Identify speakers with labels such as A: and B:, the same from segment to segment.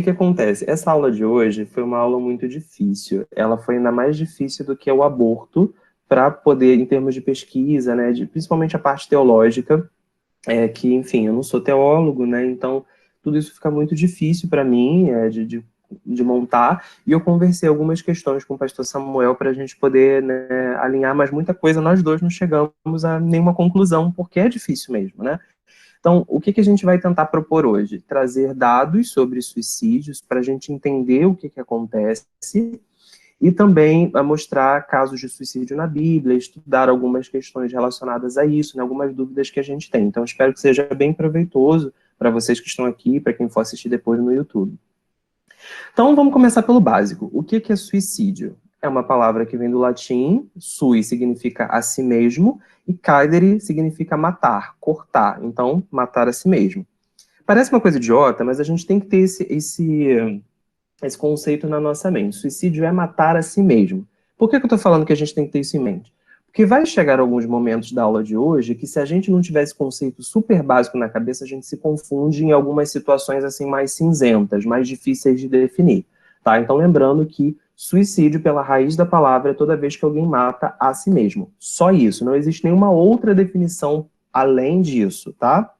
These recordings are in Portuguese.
A: que acontece? Essa aula de hoje foi uma aula muito difícil. Ela foi ainda mais difícil do que o aborto, para poder, em termos de pesquisa, né, principalmente a parte teológica, que, enfim, eu não sou teólogo, né, então tudo isso fica muito difícil para mim, de montar, e eu conversei algumas questões com o pastor Samuel para a gente poder, né, alinhar, mas muita coisa nós dois não chegamos a nenhuma conclusão, porque é difícil mesmo, né? Então, o que a gente vai tentar propor hoje? Trazer dados sobre suicídios para a gente entender o que acontece e também mostrar casos de suicídio na Bíblia, estudar algumas questões relacionadas a isso, né, algumas dúvidas que a gente tem. Então, espero que seja bem proveitoso para vocês que estão aqui, para quem for assistir depois no YouTube. Então, vamos começar pelo básico. O que é suicídio? É uma palavra que vem do latim, sui significa a si mesmo, e cadere significa matar, cortar. Então, matar a si mesmo. Parece uma coisa idiota, mas a gente tem que ter esse conceito na nossa mente. Suicídio é matar a si mesmo. Por que eu estou falando que a gente tem que ter isso em mente? Porque vai chegar alguns momentos da aula de hoje que, se a gente não tiver esse conceito super básico na cabeça, a gente se confunde em algumas situações assim mais cinzentas, mais difíceis de definir. Tá? Então, lembrando que suicídio, pela raiz da palavra, é toda vez que alguém mata a si mesmo. Só isso, não existe nenhuma outra definição além disso, tá?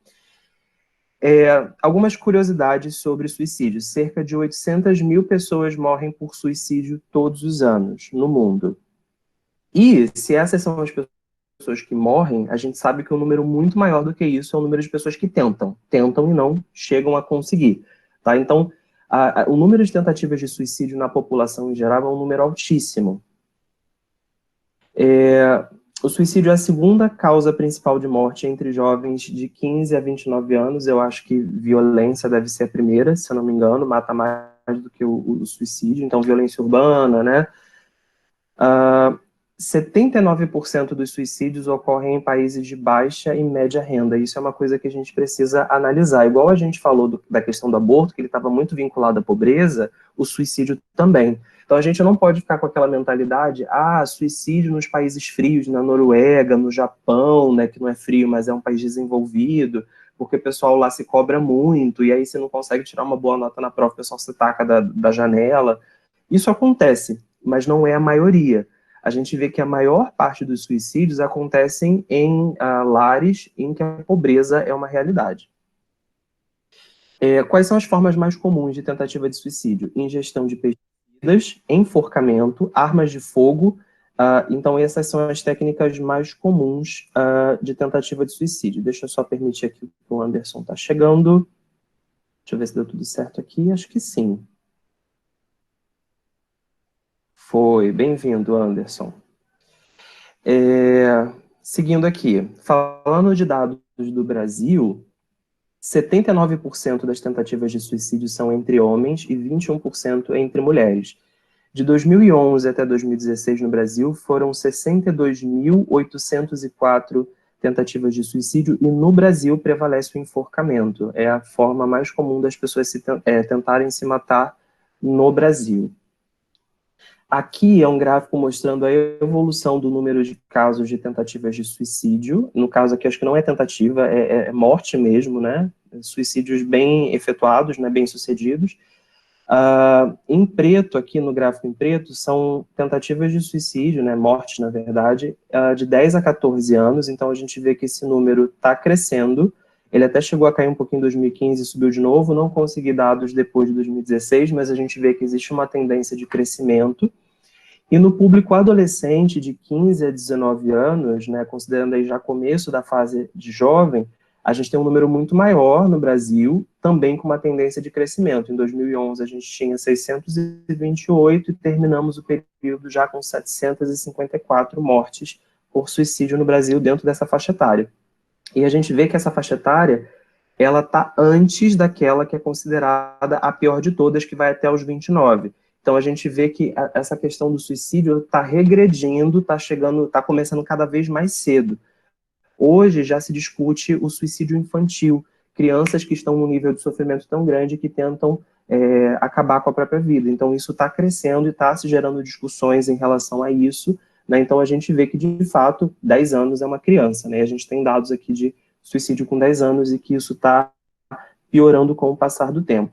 A: Algumas curiosidades sobre suicídio. Cerca de 800 mil pessoas morrem por suicídio todos os anos no mundo. E se essas são as pessoas que morrem, a gente sabe que um número muito maior do que isso é o número de pessoas que tentam e não chegam a conseguir. Tá? Então, o número de tentativas de suicídio na população em geral é um número altíssimo. O suicídio é a segunda causa principal de morte entre jovens de 15 a 29 anos. Eu acho que violência deve ser a primeira, se eu não me engano, mata mais do que o suicídio. Então, violência urbana, né? 79% dos suicídios ocorrem em países de baixa e média renda. Isso é uma coisa que a gente precisa analisar. Igual a gente falou da questão do aborto, que ele estava muito vinculado à pobreza, o suicídio também. Então a gente não pode ficar com aquela mentalidade, suicídio nos países frios, na Noruega, no Japão, né, que não é frio, mas é um país desenvolvido, porque o pessoal lá se cobra muito, e aí você não consegue tirar uma boa nota na prova, o pessoal se taca da janela. Isso acontece, mas não é a maioria. A gente vê que a maior parte dos suicídios acontecem em lares em que a pobreza é uma realidade. Quais são as formas mais comuns de tentativa de suicídio? Ingestão de pesticidas, enforcamento, armas de fogo. Então, essas são as técnicas mais comuns de tentativa de suicídio. Deixa eu só permitir aqui que o Anderson está chegando. Deixa eu ver se deu tudo certo aqui. Acho que sim. Foi. Bem-vindo, Anderson. Seguindo aqui, falando de dados do Brasil, 79% das tentativas de suicídio são entre homens e 21% entre mulheres. De 2011 até 2016 no Brasil, foram 62.804 tentativas de suicídio e no Brasil prevalece o enforcamento. É a forma mais comum das pessoas tentarem se matar no Brasil. Aqui é um gráfico mostrando a evolução do número de casos de tentativas de suicídio. No caso aqui, acho que não é tentativa, é morte mesmo, né? Suicídios bem efetuados, né? Bem sucedidos. Em preto, aqui no gráfico em preto, são tentativas de suicídio, né? Mortes, na verdade, de 10 a 14 anos. Então, a gente vê que esse número está crescendo. Ele até chegou a cair um pouquinho em 2015 e subiu de novo. Não consegui dados depois de 2016, mas a gente vê que existe uma tendência de crescimento. E no público adolescente de 15 a 19 anos, né, considerando aí já começo da fase de jovem, a gente tem um número muito maior no Brasil, também com uma tendência de crescimento. Em 2011 a gente tinha 628 e terminamos o período já com 754 mortes por suicídio no Brasil dentro dessa faixa etária. E a gente vê que essa faixa etária, ela está antes daquela que é considerada a pior de todas, que vai até os 29. Então, a gente vê que essa questão do suicídio está regredindo, está começando cada vez mais cedo. Hoje já se discute o suicídio infantil, crianças que estão num nível de sofrimento tão grande que tentam acabar com a própria vida. Então, isso está crescendo e está se gerando discussões em relação a isso, né? Então, a gente vê que, de fato, 10 anos é uma criança, né? A gente tem dados aqui de suicídio com 10 anos e que isso está piorando com o passar do tempo.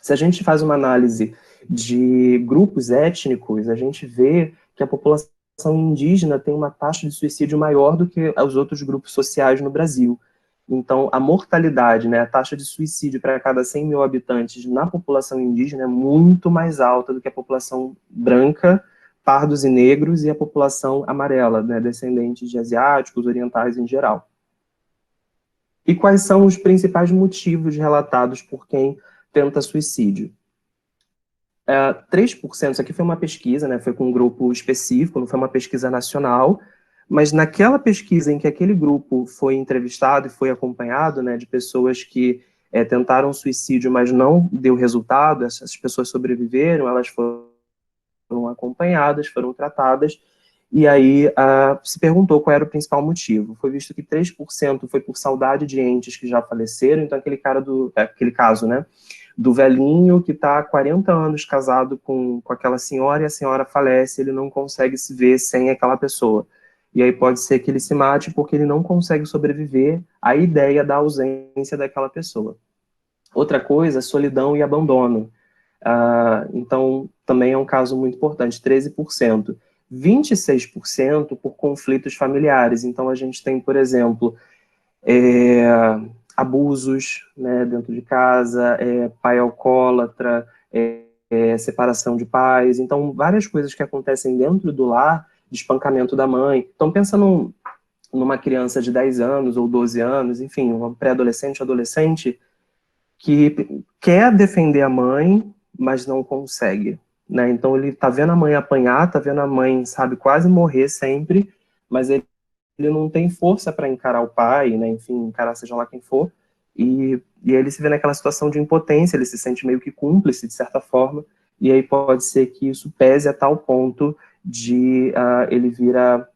A: Se a gente faz uma análise de grupos étnicos, a gente vê que a população indígena tem uma taxa de suicídio maior do que os outros grupos sociais no Brasil. Então, a mortalidade, né, a taxa de suicídio para cada 100 mil habitantes na população indígena é muito mais alta do que a população branca, pardos e negros, e a população amarela, né, descendentes de asiáticos, orientais em geral. E quais são os principais motivos relatados por quem tenta suicídio? 3%, isso aqui foi uma pesquisa, né, foi com um grupo específico, não foi uma pesquisa nacional, mas naquela pesquisa em que aquele grupo foi entrevistado e foi acompanhado, né, de pessoas que tentaram suicídio, mas não deu resultado, essas pessoas sobreviveram, elas foram acompanhadas, foram tratadas, e aí se perguntou qual era o principal motivo. Foi visto que 3% foi por saudade de entes que já faleceram, então aquele caso, né, do velhinho que está há 40 anos casado com aquela senhora, e a senhora falece, ele não consegue se ver sem aquela pessoa. E aí pode ser que ele se mate porque ele não consegue sobreviver à ideia da ausência daquela pessoa. Outra coisa, solidão e abandono. Então, também é um caso muito importante, 13%. 26% por conflitos familiares. Então, a gente tem, por exemplo, abusos, né, dentro de casa, pai alcoólatra, separação de pais. Então, várias coisas que acontecem dentro do lar, de espancamento da mãe. Então, pensa numa criança de 10 anos ou 12 anos, enfim, um pré-adolescente, adolescente, que quer defender a mãe, mas não consegue, né? Então, ele tá vendo a mãe apanhar, tá vendo a mãe, sabe, quase morrer sempre, mas ele não tem força para encarar o pai, né? Enfim, encarar seja lá quem for, e ele se vê naquela situação de impotência, ele se sente meio que cúmplice, de certa forma, e aí pode ser que isso pese a tal ponto de ele vir a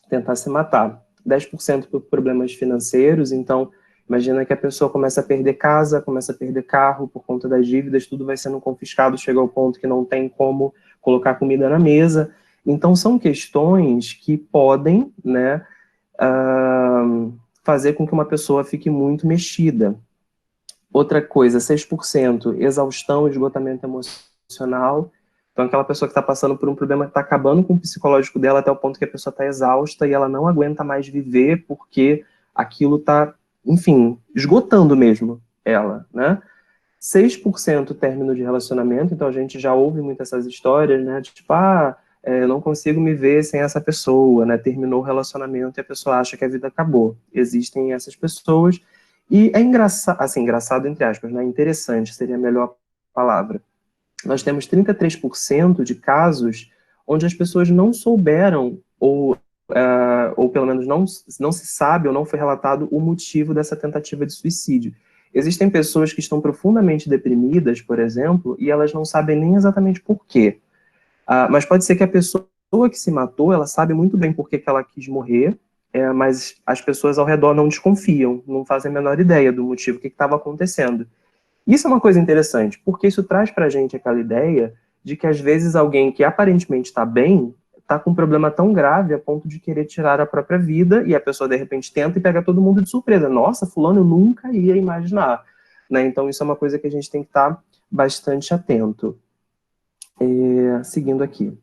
A: tentar se matar. 10% por problemas financeiros, então imagina que a pessoa começa a perder casa, começa a perder carro por conta das dívidas, tudo vai sendo confiscado, chega ao ponto que não tem como colocar comida na mesa. Então são questões que podem, né, fazer com que uma pessoa fique muito mexida. Outra coisa, 6%, exaustão e esgotamento emocional. Então, aquela pessoa que está passando por um problema que está acabando com o psicológico dela até o ponto que a pessoa está exausta e ela não aguenta mais viver porque aquilo está, enfim, esgotando mesmo ela, né? 6% término de relacionamento, então a gente já ouve muitas essas histórias, né? Tipo, não consigo me ver sem essa pessoa, né? Terminou o relacionamento e a pessoa acha que a vida acabou. Existem essas pessoas e é engraçado, assim, engraçado entre aspas, né? Interessante seria a melhor palavra. Nós temos 33% de casos onde as pessoas não souberam ou pelo menos não se sabe ou não foi relatado o motivo dessa tentativa de suicídio. Existem pessoas que estão profundamente deprimidas, por exemplo, e elas não sabem nem exatamente por quê. Mas pode ser que a pessoa que se matou, ela sabe muito bem por que ela quis morrer, mas as pessoas ao redor não desconfiam, não fazem a menor ideia do motivo, o que estava acontecendo. Isso é uma coisa interessante, porque isso traz para a gente aquela ideia de que às vezes alguém que aparentemente está bem, está com um problema tão grave a ponto de querer tirar a própria vida, e a pessoa de repente tenta e pega todo mundo de surpresa. Nossa, fulano, eu nunca ia imaginar. Né? Então isso é uma coisa que a gente tem que estar bastante atento. Seguindo aqui.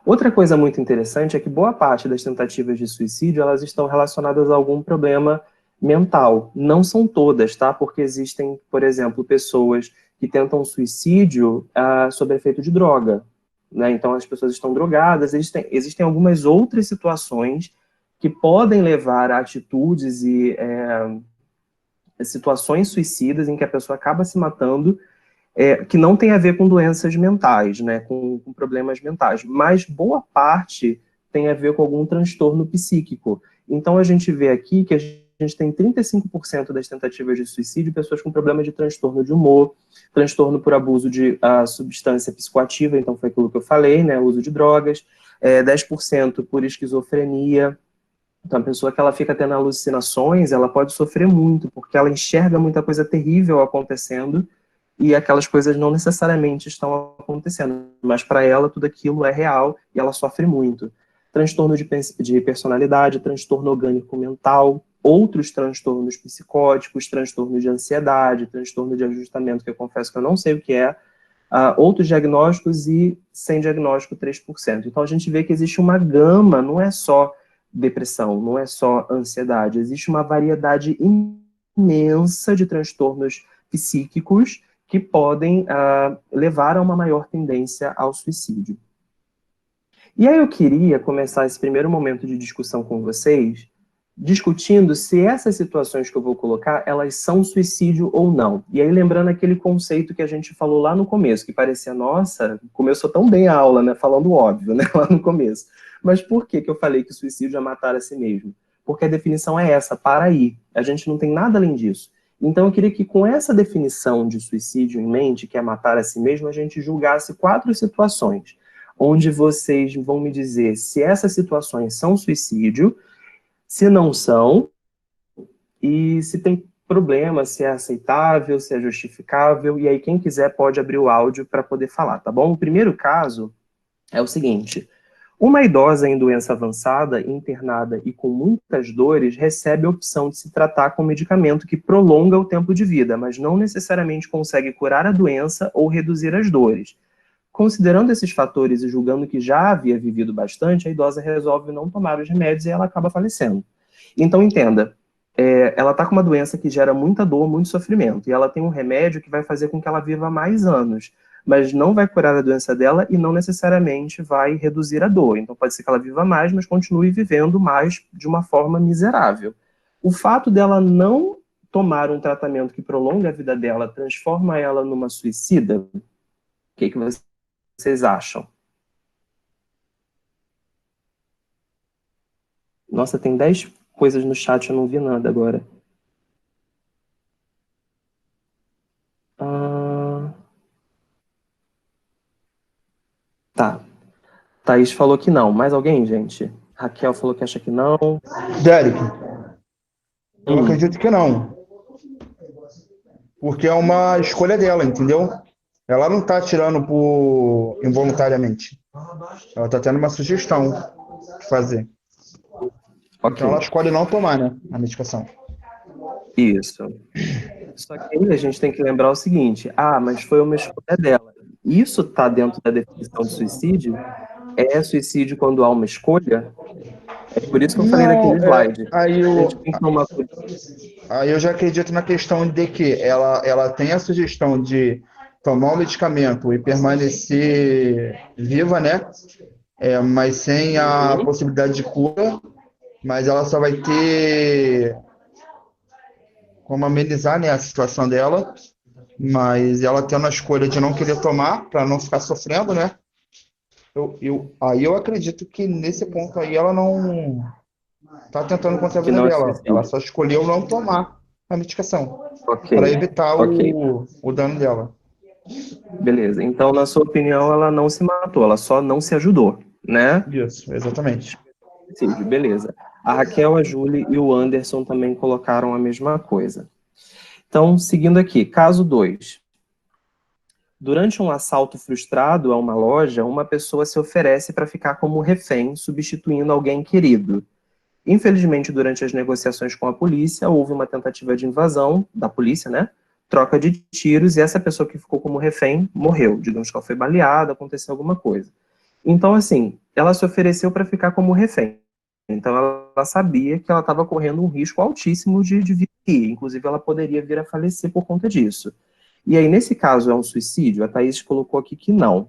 A: Outra coisa muito interessante é que boa parte das tentativas de suicídio, elas estão relacionadas a algum problema mental. Não são todas, tá? Porque existem, por exemplo, pessoas que tentam suicídio sob efeito de droga, né? Então as pessoas estão drogadas, existem algumas outras situações que podem levar a atitudes e situações suicidas em que a pessoa acaba se matando, que não tem a ver com doenças mentais, né, com problemas mentais, mas boa parte tem a ver com algum transtorno psíquico. Então, a gente vê aqui que a gente tem 35% das tentativas de suicídio pessoas com problema de transtorno de humor, transtorno por abuso de substância psicoativa, então foi aquilo que eu falei, né, uso de drogas, 10% por esquizofrenia. Então, a pessoa que ela fica tendo alucinações, ela pode sofrer muito, porque ela enxerga muita coisa terrível acontecendo, e aquelas coisas não necessariamente estão acontecendo, mas para ela tudo aquilo é real e ela sofre muito. Transtorno de personalidade, transtorno orgânico mental, outros transtornos psicóticos, transtornos de ansiedade, transtorno de ajustamento, que eu confesso que eu não sei o que é, outros diagnósticos e sem diagnóstico 3%. Então a gente vê que existe uma gama, não é só depressão, não é só ansiedade, existe uma variedade imensa de transtornos psíquicos que podem levar a uma maior tendência ao suicídio. E aí eu queria começar esse primeiro momento de discussão com vocês, discutindo se essas situações que eu vou colocar, elas são suicídio ou não. E aí lembrando aquele conceito que a gente falou lá no começo, que parecia, nossa, começou tão bem a aula, né? Falando óbvio, né? Lá no começo. Mas por que eu falei que o suicídio é matar a si mesmo? Porque a definição é essa, para aí. A gente não tem nada além disso. Então eu queria que com essa definição de suicídio em mente, que é matar a si mesmo, a gente julgasse 4 situações, onde vocês vão me dizer se essas situações são suicídio, se não são, e se tem problema, se é aceitável, se é justificável, e aí quem quiser pode abrir o áudio para poder falar, tá bom? O primeiro caso é o seguinte: uma idosa em doença avançada, internada e com muitas dores, recebe a opção de se tratar com medicamento que prolonga o tempo de vida, mas não necessariamente consegue curar a doença ou reduzir as dores. Considerando esses fatores e julgando que já havia vivido bastante, a idosa resolve não tomar os remédios e ela acaba falecendo. Então, entenda, ela está com uma doença que gera muita dor, muito sofrimento, e ela tem um remédio que vai fazer com que ela viva mais anos, mas não vai curar a doença dela e não necessariamente vai reduzir a dor. Então, pode ser que ela viva mais, mas continue vivendo mais de uma forma miserável. O fato dela não tomar um tratamento que prolonga a vida dela transforma ela numa suicida? O que vocês acham? Nossa, tem 10 coisas no chat, eu não vi nada agora. Tá. Thaís falou que não. Mais alguém, gente? Raquel falou que acha que não.
B: Derek, eu acredito que não. Porque é uma escolha dela, entendeu? Ela não tá tirando por involuntariamente. Ela tá tendo uma sugestão de fazer. Então ela
A: Ok.
B: escolhe não tomar, né, a medicação.
A: Isso. Só que aí a gente tem que lembrar o seguinte: mas foi uma escolha dela. Isso tá dentro da definição de suicídio? É suicídio quando há uma escolha? É por isso que eu falei naquele
B: Não,
A: slide. A gente tem que tomar
B: aí eu já acredito na questão de que ela tem a sugestão de tomar o medicamento e permanecer viva, né? Mas sem a possibilidade de cura, mas ela só vai ter como amenizar, né, a situação dela, mas ela tendo a escolha de não querer tomar para não ficar sofrendo, né? Aí eu acredito que nesse ponto aí ela não tá tentando contra a
A: que
B: vida
A: não é
B: dela. Ela
A: suicídio.
B: só escolheu não tomar a medicação
A: Ok.
B: para evitar
A: Ok.
B: o dano dela.
A: Beleza. Então, na sua opinião, ela não se matou, ela só não se ajudou, né?
B: Isso, exatamente.
A: Suicídio, beleza. A Raquel, a Júlia e o Anderson também colocaram a mesma coisa. Então, seguindo aqui, caso 2. Durante um assalto frustrado a uma loja, uma pessoa se oferece para ficar como refém, substituindo alguém querido. Infelizmente, durante as negociações com a polícia, houve uma tentativa de invasão da polícia, né? Troca de tiros, e essa pessoa que ficou como refém morreu. Digamos que ela foi baleada, aconteceu alguma coisa. Então, assim, ela se ofereceu para ficar como refém. Então, ela sabia que ela estava correndo um risco altíssimo de vir. Inclusive, ela poderia vir a falecer por conta disso. E aí, nesse caso, é um suicídio? A Thaís colocou aqui que não.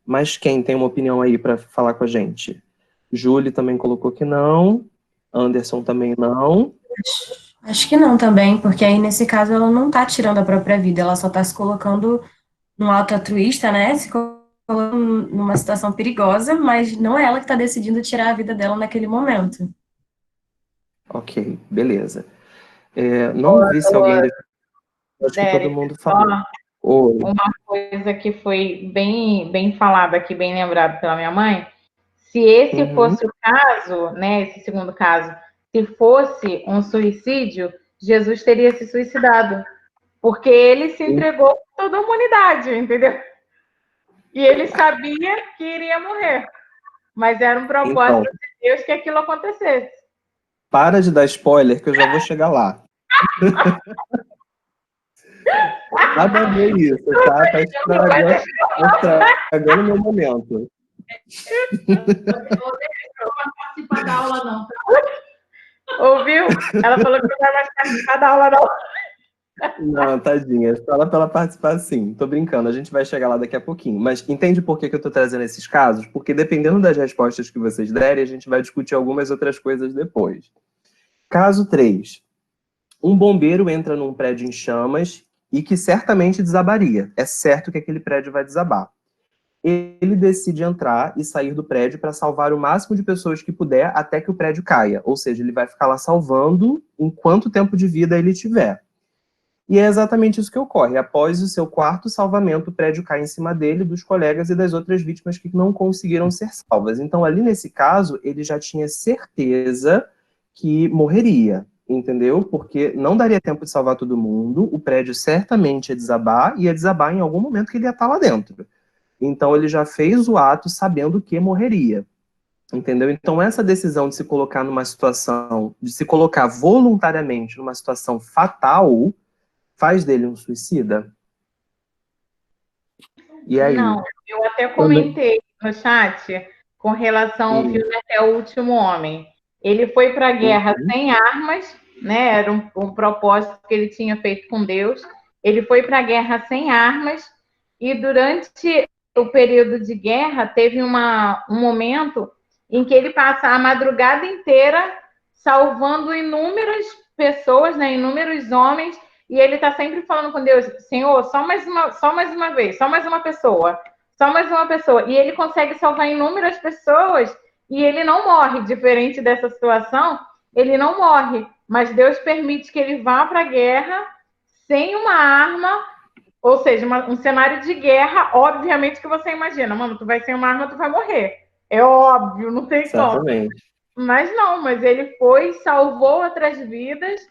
A: Mas quem tem uma opinião aí para falar com a gente? Júlia também colocou que não. Anderson também não.
C: Acho que não também, porque aí nesse caso ela não tá tirando a própria vida, ela só tá se colocando num ato altruísta, né? Se colocando numa situação perigosa, mas não é ela que tá decidindo tirar a vida dela naquele momento.
A: Ok, beleza. Não vi se alguém... Acho que todo
D: Derek,
A: mundo
D: só
A: falou. Oi.
D: uma coisa que foi bem falada aqui, bem lembrado pela minha mãe. Se esse fosse o caso, né, esse segundo caso, se fosse um suicídio, Jesus teria se suicidado, porque ele se entregou por toda a humanidade, entendeu? E ele sabia que iria morrer, mas era um propósito
A: Então,
D: de Deus que aquilo acontecesse.
A: Para de dar spoiler, que eu já vou chegar lá. Nada a ver isso, tá? Tá estragando o meu momento.
E: Eu não vou participar da aula, não.
D: Ouviu? Ela falou que não vai mais participar da aula, não.
A: Não, tadinha. Fala pra ela participar sim. Tô brincando, a gente vai chegar lá daqui a pouquinho. Mas entende por que eu tô trazendo esses casos? Porque dependendo das respostas que vocês derem, a gente vai discutir algumas outras coisas depois. Caso 3. Um bombeiro entra num prédio em chamas e que certamente desabaria. É certo que aquele prédio vai desabar. Ele decide entrar e sair do prédio para salvar o máximo de pessoas que puder até que o prédio caia. Ou seja, ele vai ficar lá salvando enquanto tempo de vida ele tiver. E é exatamente isso que ocorre. Após o seu quarto salvamento, o prédio cai em cima dele, dos colegas e das outras vítimas que não conseguiram ser salvas. Então, ali nesse caso, ele já tinha certeza que morreria, entendeu? Porque não daria tempo de salvar todo mundo, o prédio certamente ia desabar em algum momento que ele ia estar lá dentro. Então, ele já fez o ato sabendo que morreria. Entendeu? Então, essa decisão de se colocar numa situação, de se colocar voluntariamente numa situação fatal, faz dele um suicida? E aí?
D: Não, eu até comentei no chat com relação ao filme Até o Último Homem. Ele foi para a guerra sem armas, né? Era um propósito que ele tinha feito com Deus. Ele foi para a guerra sem armas e durante o período de guerra teve um momento em que ele passa a madrugada inteira salvando inúmeras pessoas, né? Inúmeros homens. E ele está sempre falando com Deus, Senhor, só mais uma vez, só mais uma pessoa, só mais uma pessoa. E ele consegue salvar inúmeras pessoas e ele não morre. Diferente dessa situação, ele não morre. Mas Deus permite que ele vá para a guerra sem uma arma, ou seja, um cenário de guerra, obviamente que você imagina, mano, tu vai sem uma arma, tu vai morrer. É óbvio, não tem como. Mas não, mas ele foi, salvou outras vidas,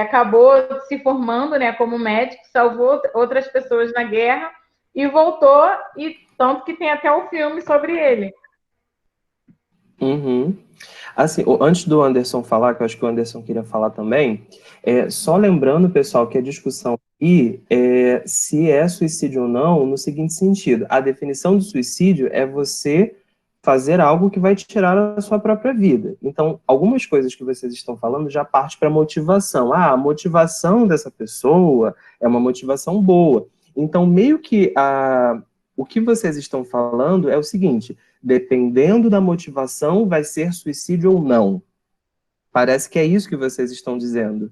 D: acabou se formando, né, como médico, salvou outras pessoas na guerra e voltou, e tanto que tem até o filme sobre ele.
A: Assim, antes do Anderson falar, que eu acho que o Anderson queria falar também, só lembrando, pessoal, que a discussão aqui é se é suicídio ou não, no seguinte sentido: a definição de suicídio é você fazer algo que vai te tirar a sua própria vida. Então, algumas coisas que vocês estão falando já parte para motivação. A motivação dessa pessoa é uma motivação boa. Então, meio que o que vocês estão falando é o seguinte: dependendo da motivação, vai ser suicídio ou não. Parece que é isso que vocês estão dizendo.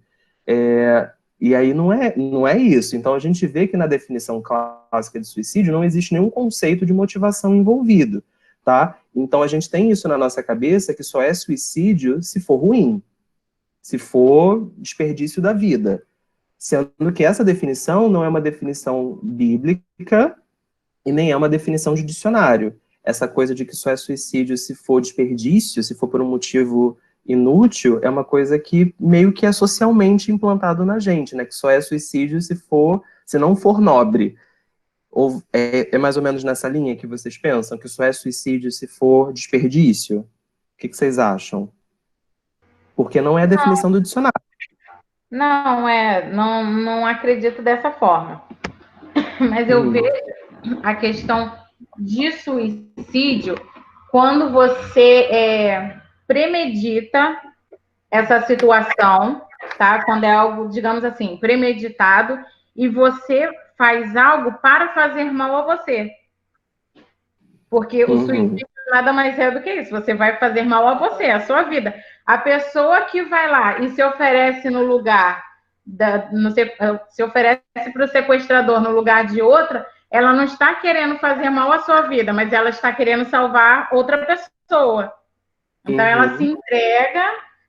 A: E aí não é isso. Então, a gente vê que na definição clássica de suicídio não existe nenhum conceito de motivação envolvido. Tá? Então, a gente tem isso na nossa cabeça, que só é suicídio se for ruim, se for desperdício da vida. Sendo que essa definição não é uma definição bíblica e nem é uma definição de dicionário. Essa coisa de que só é suicídio se for desperdício, se for por um motivo inútil, é uma coisa que meio que é socialmente implantado na gente, né? Que só é suicídio se não for nobre. Ou é mais ou menos nessa linha que vocês pensam? Que só é suicídio se for desperdício? O que vocês acham? Porque não é a definição do dicionário.
D: Não acredito dessa forma. Mas eu vejo a questão de suicídio quando você premedita essa situação, tá? Quando é algo, digamos assim, premeditado, e você faz algo para fazer mal a você. Porque o suicídio nada mais é do que isso. Você vai fazer mal a você, a sua vida. A pessoa que vai lá e se oferece no lugar, se oferece para o sequestrador no lugar de outra, ela não está querendo fazer mal à sua vida, mas ela está querendo salvar outra pessoa. Então, ela se entrega,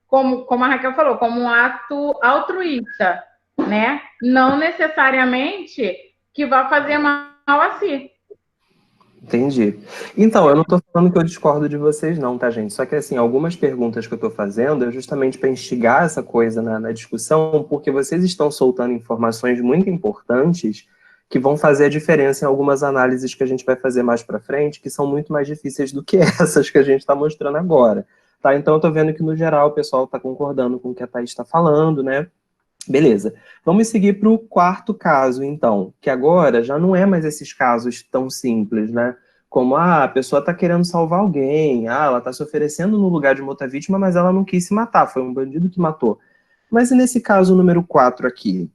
D: como a Raquel falou, como um ato altruísta, né? Não necessariamente que vá fazer mal a si.
A: Entendi. Então, eu não estou falando que eu discordo de vocês não, tá, gente? Só que, assim, algumas perguntas que eu estou fazendo é justamente para instigar essa coisa na discussão, porque vocês estão soltando informações muito importantes que vão fazer a diferença em algumas análises que a gente vai fazer mais para frente, que são muito mais difíceis do que essas que a gente está mostrando agora. Tá? Então eu tô vendo que, no geral, o pessoal tá concordando com o que a Thaís está falando, né? Beleza. Vamos seguir para o quarto caso, então, que agora já não é mais esses casos tão simples, né? Como, a pessoa está querendo salvar alguém, ela está se oferecendo no lugar de uma outra vítima, mas ela não quis se matar, foi um bandido que matou. Mas e nesse caso número 4 aqui?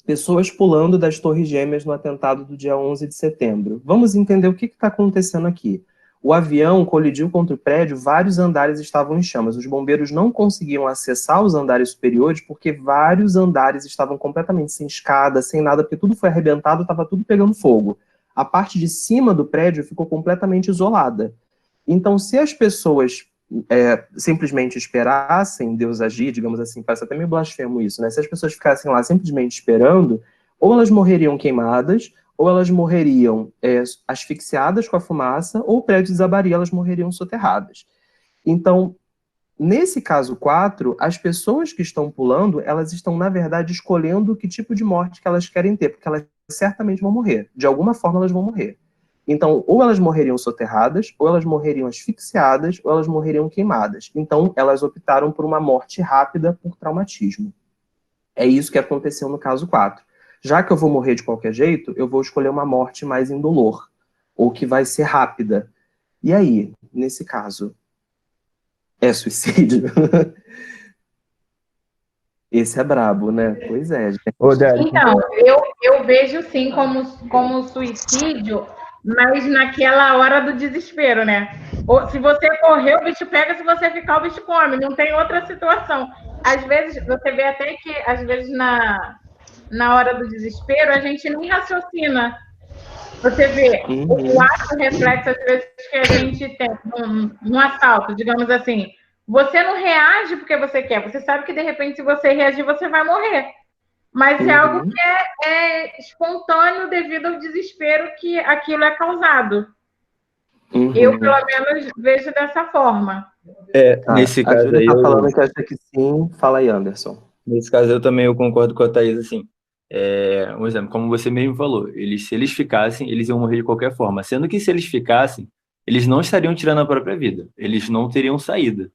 A: Pessoas pulando das Torres Gêmeas no atentado do dia 11 de setembro. Vamos entender o que está acontecendo aqui. O avião colidiu contra o prédio, vários andares estavam em chamas. Os bombeiros não conseguiam acessar os andares superiores porque vários andares estavam completamente sem escada, sem nada, porque tudo foi arrebentado, estava tudo pegando fogo. A parte de cima do prédio ficou completamente isolada. Então, se as pessoas simplesmente esperassem Deus agir, digamos assim, parece até meio blasfemo isso, né? Se as pessoas ficassem lá simplesmente esperando, ou elas morreriam queimadas, ou elas morreriam asfixiadas com a fumaça, ou o prédio desabaria, elas morreriam soterradas. Então, nesse caso 4, as pessoas que estão pulando, elas estão, na verdade, escolhendo que tipo de morte que elas querem ter, porque elas certamente vão morrer. De alguma forma, elas vão morrer. Então, ou elas morreriam soterradas, ou elas morreriam asfixiadas, ou elas morreriam queimadas. Então, elas optaram por uma morte rápida por traumatismo. É isso que aconteceu no caso 4. Já que eu vou morrer de qualquer jeito, eu vou escolher uma morte mais indolor, ou que vai ser rápida. E aí, nesse caso, é suicídio? Esse é brabo, né? Pois é, gente.
B: Ô, Derek.
D: Então, eu vejo sim como suicídio, mas naquela hora do desespero, né? Ou, se você correr, o bicho pega, se você ficar, o bicho come, não tem outra situação. Às vezes, você vê até que, às vezes, na hora do desespero, a gente nem raciocina. Você vê o ato reflexo, às vezes, que a gente tem num assalto, digamos assim. Você não reage porque você quer, você sabe que, de repente, se você reagir, você vai morrer. Mas é algo que é espontâneo devido ao desespero que aquilo é causado. Eu, pelo menos, vejo dessa forma.
F: Nesse
A: A
F: caso
A: Júlia
F: aí,
A: tá falando que acha que sim. Fala aí, Anderson.
F: nesse caso eu também eu concordo com a Thaís, assim. Um exemplo, como você mesmo falou, se eles ficassem, eles iam morrer de qualquer forma. Sendo que se eles ficassem, eles não estariam tirando a própria vida. Eles não teriam saída.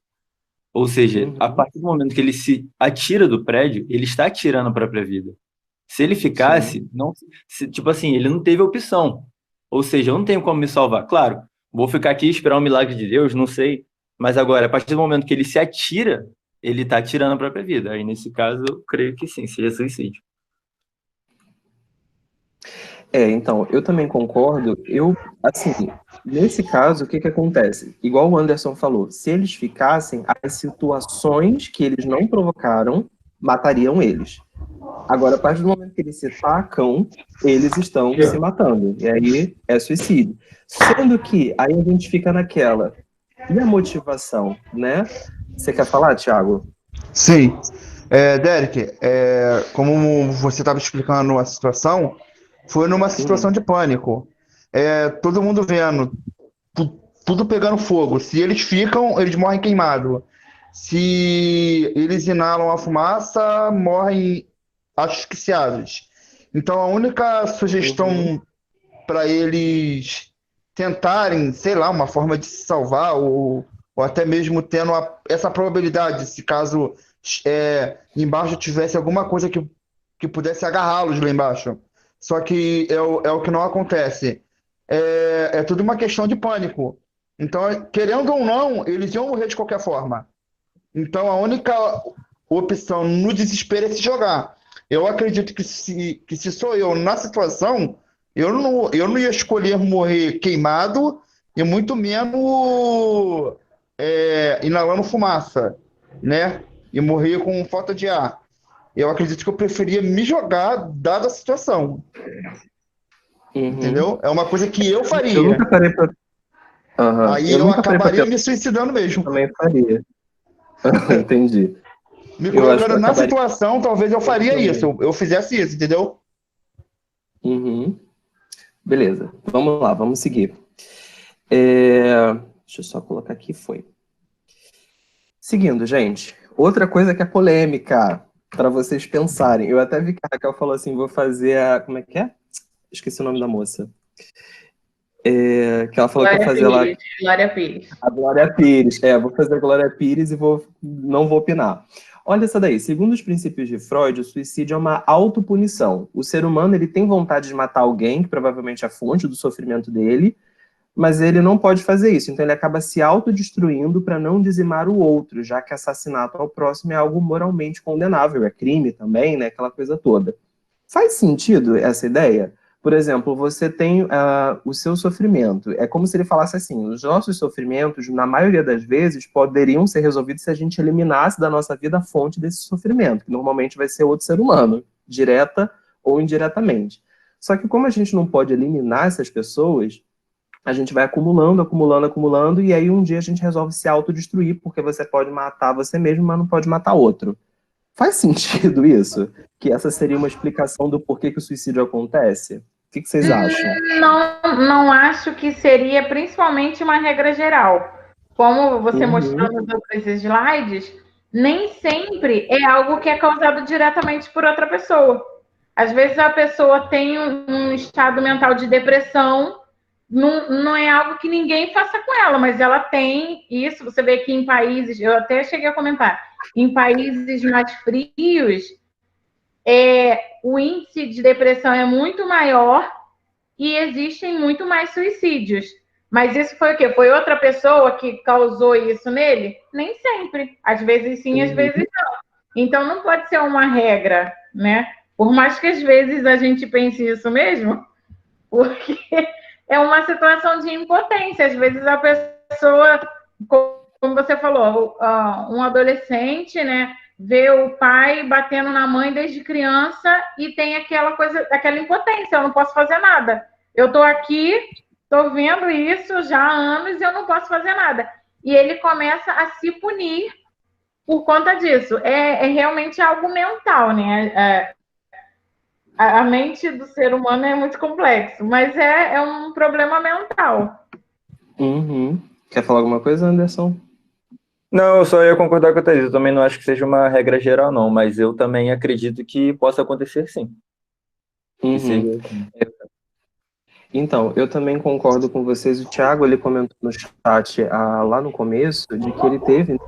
F: Ou seja, a partir do momento que ele se atira do prédio, ele está tirando a própria vida. Se ele ficasse, tipo assim, ele não teve opção. Ou seja, eu não tenho como me salvar. Claro, vou ficar aqui e esperar um milagre de Deus, não sei. Mas agora, a partir do momento que ele se atira, ele está tirando a própria vida. Aí, nesse caso, eu creio que sim, seja suicídio.
A: Então, eu também concordo. Assim, nesse caso, o que acontece? Igual o Anderson falou, se eles ficassem, as situações que eles não provocaram matariam eles. Agora, a partir do momento que eles se tacam, eles estão se matando. E aí é suicídio. Sendo que aí a gente fica naquela. E a motivação, né? Você quer falar, Thiago?
B: Sim. Derek, como você estava explicando a situação, foi numa situação de pânico. Todo mundo vendo, tudo pegando fogo. Se eles ficam, eles morrem queimados. Se eles inalam a fumaça, morrem asfixiados. Então, a única sugestão para eles tentarem, sei lá, uma forma de se salvar, ou até mesmo tendo essa probabilidade, se caso embaixo tivesse alguma coisa que pudesse agarrá-los lá embaixo. Só que é o que não acontece. É tudo uma questão de pânico. Então, querendo ou não, eles iam morrer de qualquer forma. Então, a única opção no desespero é se jogar. Eu acredito que se sou eu na situação, eu não ia escolher morrer queimado e muito menos inalando fumaça, né? E morrer com falta de ar. Eu acredito que eu preferia me jogar, dada a situação. Entendeu? É uma coisa que eu faria.
A: Eu nunca parei pra...
B: Aí eu acabaria me suicidando mesmo.
A: Também faria. Entendi.
B: Me
A: Eu acho que
B: colocando
A: eu
B: na
A: acabaria...
B: situação, talvez eu faria isso. Eu fizesse isso, entendeu?
A: Beleza. Vamos lá, vamos seguir. Deixa eu só colocar aqui, foi. Seguindo, gente. Outra coisa que é polêmica, para vocês pensarem. Eu até vi que a Raquel falou assim, vou fazer a... Como é que é? Esqueci o nome da moça. Que ela falou que ia fazer lá
D: Glória Pires.
A: a Glória Pires. Vou fazer a Glória Pires e não vou opinar. Olha essa daí. Segundo os princípios de Freud, o suicídio é uma autopunição. O ser humano ele tem vontade de matar alguém, que provavelmente é a fonte do sofrimento dele, mas ele não pode fazer isso. Então ele acaba se autodestruindo para não dizimar o outro, já que assassinato ao próximo é algo moralmente condenável, é crime também, né? Aquela coisa toda. Faz sentido essa ideia? Por exemplo, você tem o seu sofrimento. É como se ele falasse assim, os nossos sofrimentos, na maioria das vezes, poderiam ser resolvidos se a gente eliminasse da nossa vida a fonte desse sofrimento, que normalmente vai ser outro ser humano, direta ou indiretamente. Só que como a gente não pode eliminar essas pessoas, a gente vai acumulando, acumulando, acumulando, e aí um dia a gente resolve se autodestruir, porque você pode matar você mesmo, mas não pode matar outro. Faz sentido isso? Que essa seria uma explicação do porquê que o suicídio acontece? O que vocês acham?
D: Não acho que seria principalmente uma regra geral. Como você mostrou nos outros slides, nem sempre é algo que é causado diretamente por outra pessoa. Às vezes a pessoa tem um estado mental de depressão, não é algo que ninguém faça com ela, mas ela tem isso. Você vê que em países, eu até cheguei a comentar, em países mais frios, o índice de depressão é muito maior e existem muito mais suicídios. Mas isso foi o quê? Foi outra pessoa que causou isso nele? Nem sempre. Às vezes sim, às vezes não. Então não pode ser uma regra, né? Por mais que às vezes a gente pense isso mesmo, porque é uma situação de impotência. Às vezes a pessoa, como você falou, um adolescente, né? Vê o pai batendo na mãe desde criança e tem aquela coisa, aquela impotência, eu não posso fazer nada. Eu estou aqui, estou vendo isso já há anos e eu não posso fazer nada. E ele começa a se punir por conta disso. É realmente algo mental, né? A mente do ser humano é muito complexo, mas é um problema mental.
A: Quer falar alguma coisa, Anderson?
F: Não, eu só ia concordar com a Thaís. Eu também não acho que seja uma regra geral, não, mas eu também acredito que possa acontecer sim.
A: Então, eu também concordo com vocês. O Thiago, ele comentou no chat lá no começo de que ele teve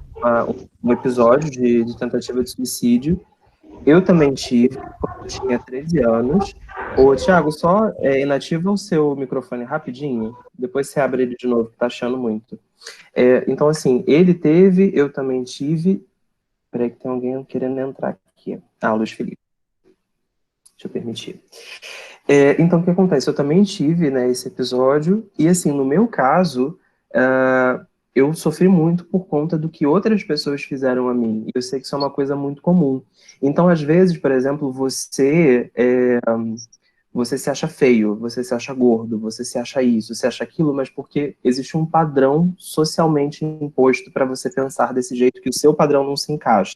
A: um episódio de tentativa de suicídio. Eu também tive, quando eu tinha 13 anos. Ô, Thiago, só inativa o seu microfone rapidinho, depois você abre ele de novo, que tá achando muito. Então, assim, ele teve, eu também tive. Peraí que tem alguém querendo entrar aqui. Luiz Felipe. Deixa eu permitir. Então, o que acontece? Eu também tive, né, esse episódio, e assim, no meu caso, eu sofri muito por conta do que outras pessoas fizeram a mim, e eu sei que isso é uma coisa muito comum. Então, às vezes, por exemplo, você se acha feio, você se acha gordo, você se acha isso, você acha aquilo, mas porque existe um padrão socialmente imposto para você pensar desse jeito que o seu padrão não se encaixa.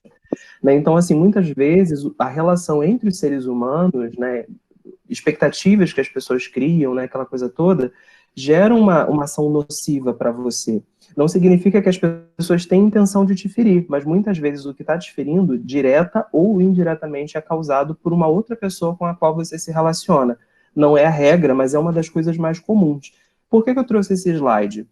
A: Né? Então, assim, muitas vezes, a relação entre os seres humanos, né, expectativas que as pessoas criam, né, aquela coisa toda, geram uma ação nociva para você. Não significa que as pessoas têm intenção de te ferir, mas muitas vezes o que está te ferindo, direta ou indiretamente, é causado por uma outra pessoa com a qual você se relaciona. Não é a regra, mas é uma das coisas mais comuns. Por que eu trouxe esse slide?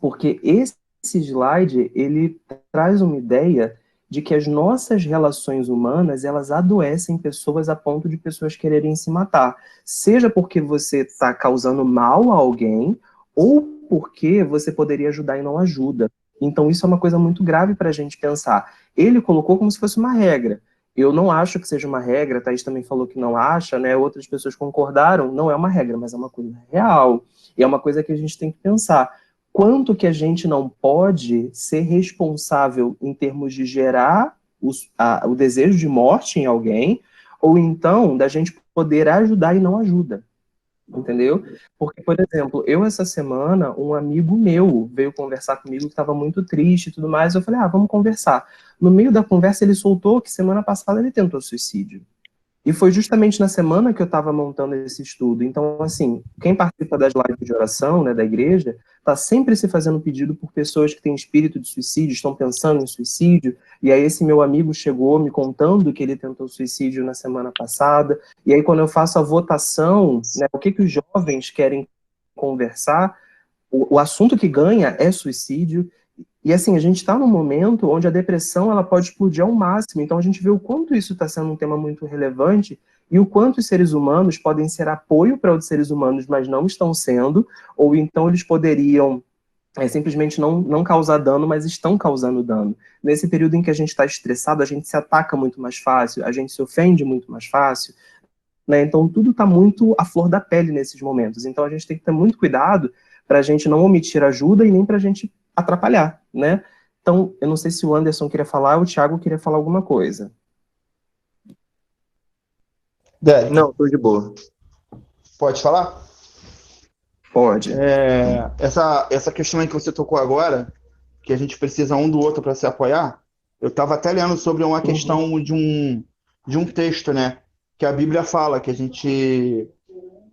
A: Porque esse slide, ele traz uma ideia de que as nossas relações humanas, elas adoecem pessoas a ponto de pessoas quererem se matar. Seja porque você está causando mal a alguém, ou porque você poderia ajudar e não ajuda. Então isso é uma coisa muito grave para a gente pensar. Ele colocou como se fosse uma regra. Eu não acho que seja uma regra, a Thaís também falou que não acha, né? Outras pessoas concordaram, não é uma regra, mas é uma coisa real. E é uma coisa que a gente tem que pensar. Quanto que a gente não pode ser responsável em termos de gerar o desejo de morte em alguém, ou então da gente poder ajudar e não ajuda, entendeu? Porque, por exemplo, essa semana, um amigo meu veio conversar comigo que estava muito triste e tudo mais, eu falei, vamos conversar. No meio da conversa ele soltou que semana passada ele tentou suicídio. E foi justamente na semana que eu estava montando esse estudo. Então, assim, quem participa das lives de oração, né, da igreja, está sempre se fazendo pedido por pessoas que têm espírito de suicídio, estão pensando em suicídio. E aí esse meu amigo chegou me contando que ele tentou suicídio na semana passada. E aí quando eu faço a votação, né, o que os jovens querem conversar, o assunto que ganha é suicídio. E assim, a gente está num momento onde a depressão ela pode explodir ao máximo, então a gente vê o quanto isso está sendo um tema muito relevante e o quanto os seres humanos podem ser apoio para outros seres humanos, mas não estão sendo, ou então eles poderiam simplesmente não causar dano, mas estão causando dano. Nesse período em que a gente está estressado, a gente se ataca muito mais fácil, a gente se ofende muito mais fácil, né? Então tudo está muito à flor da pele nesses momentos. Então a gente tem que ter muito cuidado para a gente não omitir ajuda e nem para a gente atrapalhar, né? Então, eu não sei se o Anderson queria falar ou o Thiago queria falar alguma coisa.
B: Derek,
F: Não, tô de boa.
B: pode falar?
A: Pode.
B: Essa questão aí que você tocou agora, que a gente precisa um do outro para se apoiar, eu estava até lendo sobre uma questão de um texto, né? Que a Bíblia fala que a gente.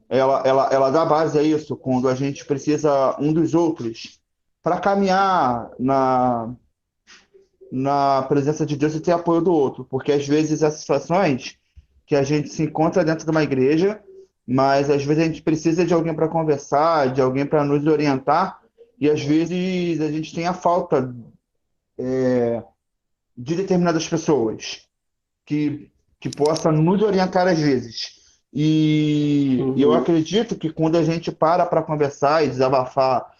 B: Ela dá base a isso, quando a gente precisa um dos outros para caminhar na presença de Deus e ter apoio do outro. Porque às vezes as situações que a gente se encontra dentro de uma igreja, mas às vezes a gente precisa de alguém para conversar, de alguém para nos orientar, e às vezes a gente tem a falta de determinadas pessoas que possa nos orientar às vezes. E eu acredito que quando a gente para conversar e desabafar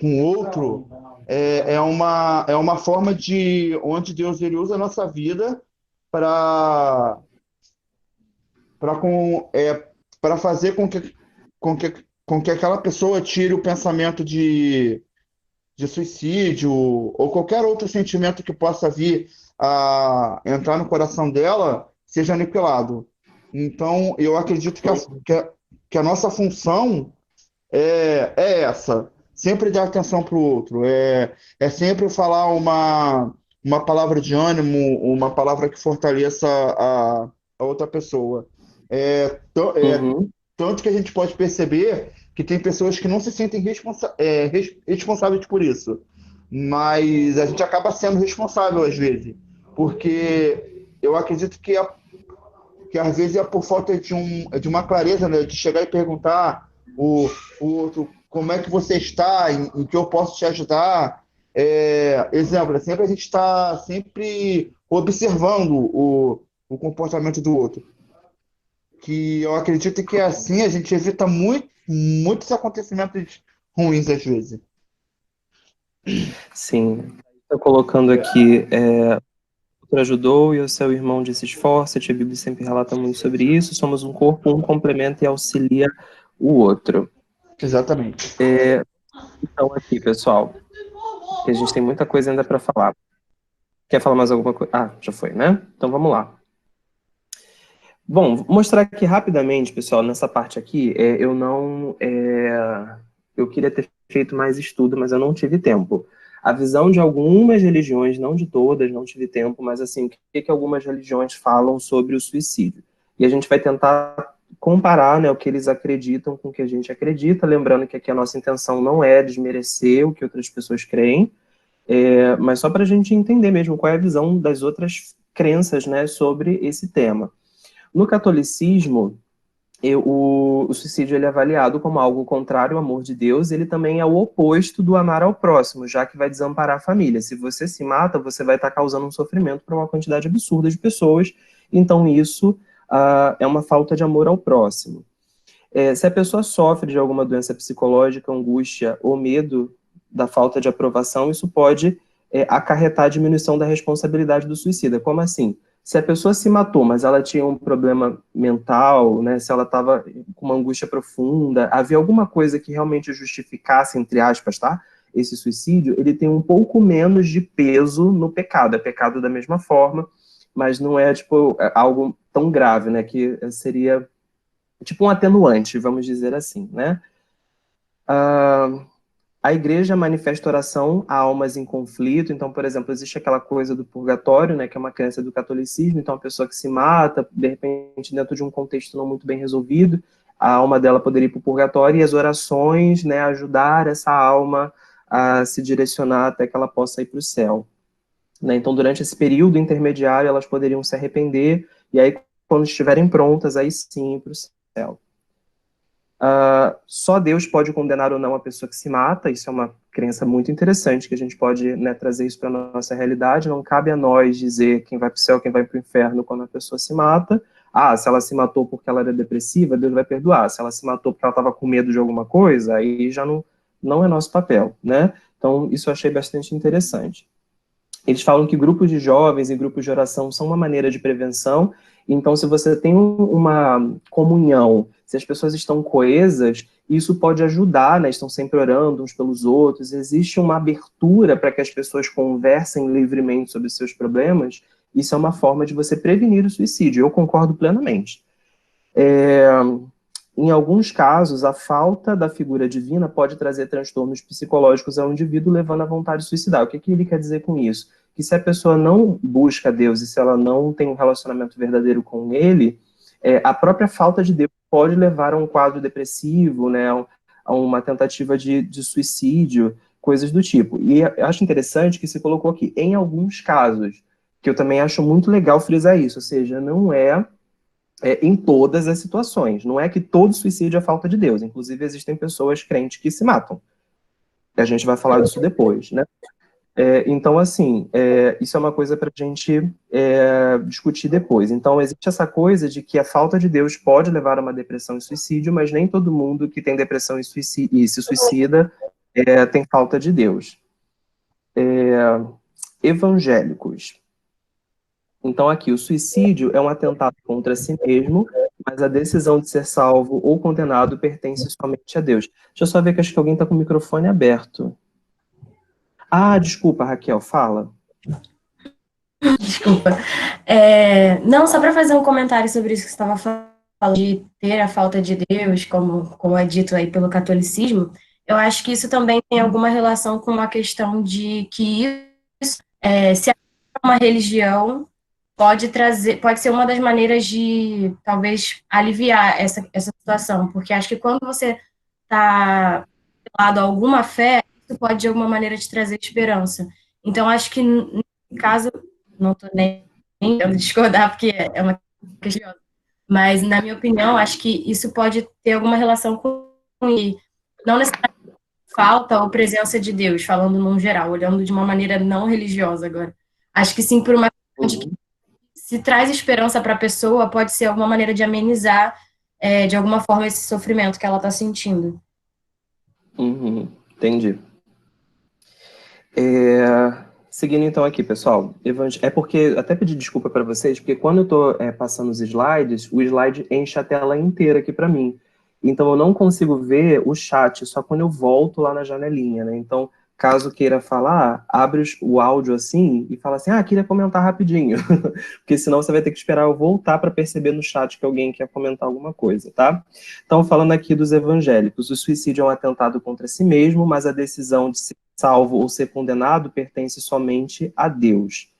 B: com outro, é uma forma de onde Deus ele usa a nossa vida para para fazer com que aquela pessoa tire o pensamento de suicídio ou qualquer outro sentimento que possa vir a entrar no coração dela seja aniquilado. Então, eu acredito que a nossa função é essa, sempre dar atenção para o outro, é sempre falar uma palavra de ânimo, uma palavra que fortaleça a outra pessoa. Tanto que a gente pode perceber que tem pessoas que não se sentem responsáveis por isso, mas a gente acaba sendo responsável às vezes, porque eu acredito que às vezes é por falta de uma clareza, né, de chegar e perguntar o outro como é que você está, em que eu posso te ajudar. Exemplo, sempre a gente está sempre observando o comportamento do outro, que eu acredito que assim a gente evita muitos acontecimentos ruins às vezes.
A: Sim. Estou colocando aqui, outro ajudou e o seu irmão disse esforça-te, a Bíblia sempre relata muito sobre isso, somos um corpo, um complementa e auxilia o outro.
B: Exatamente.
A: Então aqui, pessoal, que a gente tem muita coisa ainda para falar. Quer falar mais alguma coisa? Ah, já foi, né? Então vamos lá. Bom, vou mostrar aqui rapidamente, pessoal, nessa parte aqui, eu queria ter feito mais estudo, mas eu não tive tempo. A visão de algumas religiões, não de todas, não tive tempo, mas assim, o que algumas religiões falam sobre o suicídio. E a gente vai tentar comparar, né, o que eles acreditam com o que a gente acredita, lembrando que aqui a nossa intenção não é desmerecer o que outras pessoas creem, mas só para a gente entender mesmo qual é a visão das outras crenças, né, sobre esse tema. No catolicismo, o suicídio ele é avaliado como algo contrário ao amor de Deus, ele também é o oposto do amar ao próximo, já que vai desamparar a família. Se você se mata, você vai estar causando um sofrimento para uma quantidade absurda de pessoas, então isso é uma falta de amor ao próximo. Se a pessoa sofre de alguma doença psicológica, angústia ou medo da falta de aprovação, isso pode acarretar a diminuição da responsabilidade do suicida. Como assim? Se a pessoa se matou, mas ela tinha um problema mental, né, se ela estava com uma angústia profunda, havia alguma coisa que realmente justificasse, entre aspas, tá, esse suicídio, ele tem um pouco menos de peso no pecado. É pecado da mesma forma, mas não é tipo algo tão grave, né, que seria tipo um atenuante, vamos dizer assim, né? A igreja manifesta oração a almas em conflito, então, por exemplo, existe aquela coisa do purgatório, né, que é uma crença do catolicismo, então a pessoa que se mata, de repente, dentro de um contexto não muito bem resolvido, a alma dela poderia ir para o purgatório e as orações, né, ajudar essa alma a se direcionar até que ela possa ir para o céu. Né? Então, durante esse período intermediário, elas poderiam se arrepender, e aí, quando estiverem prontas, aí sim ir para o céu. Só Deus pode condenar ou não a pessoa que se mata. Isso é uma crença muito interessante, que a gente pode, né, trazer isso para a nossa realidade. Não cabe a nós dizer quem vai para o céu, quem vai para o inferno quando a pessoa se mata. Se ela se matou porque ela era depressiva, Deus vai perdoar. Se ela se matou porque ela estava com medo de alguma coisa, aí já não é nosso papel, né? Então, isso eu achei bastante interessante. Eles falam que grupos de jovens e grupos de oração são uma maneira de prevenção. Então, se você tem uma comunhão, se as pessoas estão coesas, isso pode ajudar, né? Estão sempre orando uns pelos outros. Existe uma abertura para que as pessoas conversem livremente sobre seus problemas. Isso é uma forma de você prevenir o suicídio. Eu concordo plenamente. Em alguns casos, a falta da figura divina pode trazer transtornos psicológicos ao indivíduo, levando à vontade de suicidar. O que ele quer dizer com isso? Que se a pessoa não busca Deus e se ela não tem um relacionamento verdadeiro com Ele, a própria falta de Deus pode levar a um quadro depressivo, né, a uma tentativa de suicídio, coisas do tipo. E eu acho interessante que você colocou aqui, em alguns casos, que eu também acho muito legal frisar isso, ou seja, não em todas as situações. Não é que todo suicídio é falta de Deus. Inclusive, existem pessoas crentes que se matam. A gente vai falar disso depois, né? Então, assim, isso é uma coisa para a gente discutir depois. Então, existe essa coisa de que a falta de Deus pode levar a uma depressão e suicídio, mas nem todo mundo que tem depressão e se suicida tem falta de Deus. Evangélicos. Então, aqui, o suicídio é um atentado contra si mesmo, mas a decisão de ser salvo ou condenado pertence somente a Deus. Deixa eu só ver que acho que alguém está com o microfone aberto. Desculpa, Raquel, fala.
C: Desculpa. Não, só para fazer um comentário sobre isso que você estava falando, de ter a falta de Deus, como é dito aí pelo catolicismo, eu acho que isso também tem alguma relação com a questão de que isso, se é uma religião, pode ser uma das maneiras de, talvez, aliviar essa situação, porque acho que quando você está ligado a alguma fé, isso pode, de alguma maneira, te trazer esperança. Então, acho que, nesse caso, não estou nem tentando discordar, porque é uma questão, mas, na minha opinião, acho que isso pode ter alguma relação com não necessariamente falta ou presença de Deus, falando num geral, olhando de uma maneira não religiosa agora. Acho que sim, por uma questão de que se traz esperança para a pessoa, pode ser alguma maneira de amenizar, de alguma forma, esse sofrimento que ela está sentindo.
A: Entendi. Seguindo então aqui, pessoal, é porque, até pedi desculpa para vocês, porque quando eu estou passando os slides, o slide enche a tela inteira aqui para mim. Então eu não consigo ver o chat, só quando eu volto lá na janelinha, né? Então, caso queira falar, abre o áudio assim e fala assim, queria comentar rapidinho. Porque senão você vai ter que esperar eu voltar para perceber no chat que alguém quer comentar alguma coisa, tá? Então, falando aqui dos evangélicos, o suicídio é um atentado contra si mesmo, mas a decisão de ser salvo ou ser condenado pertence somente a Deus.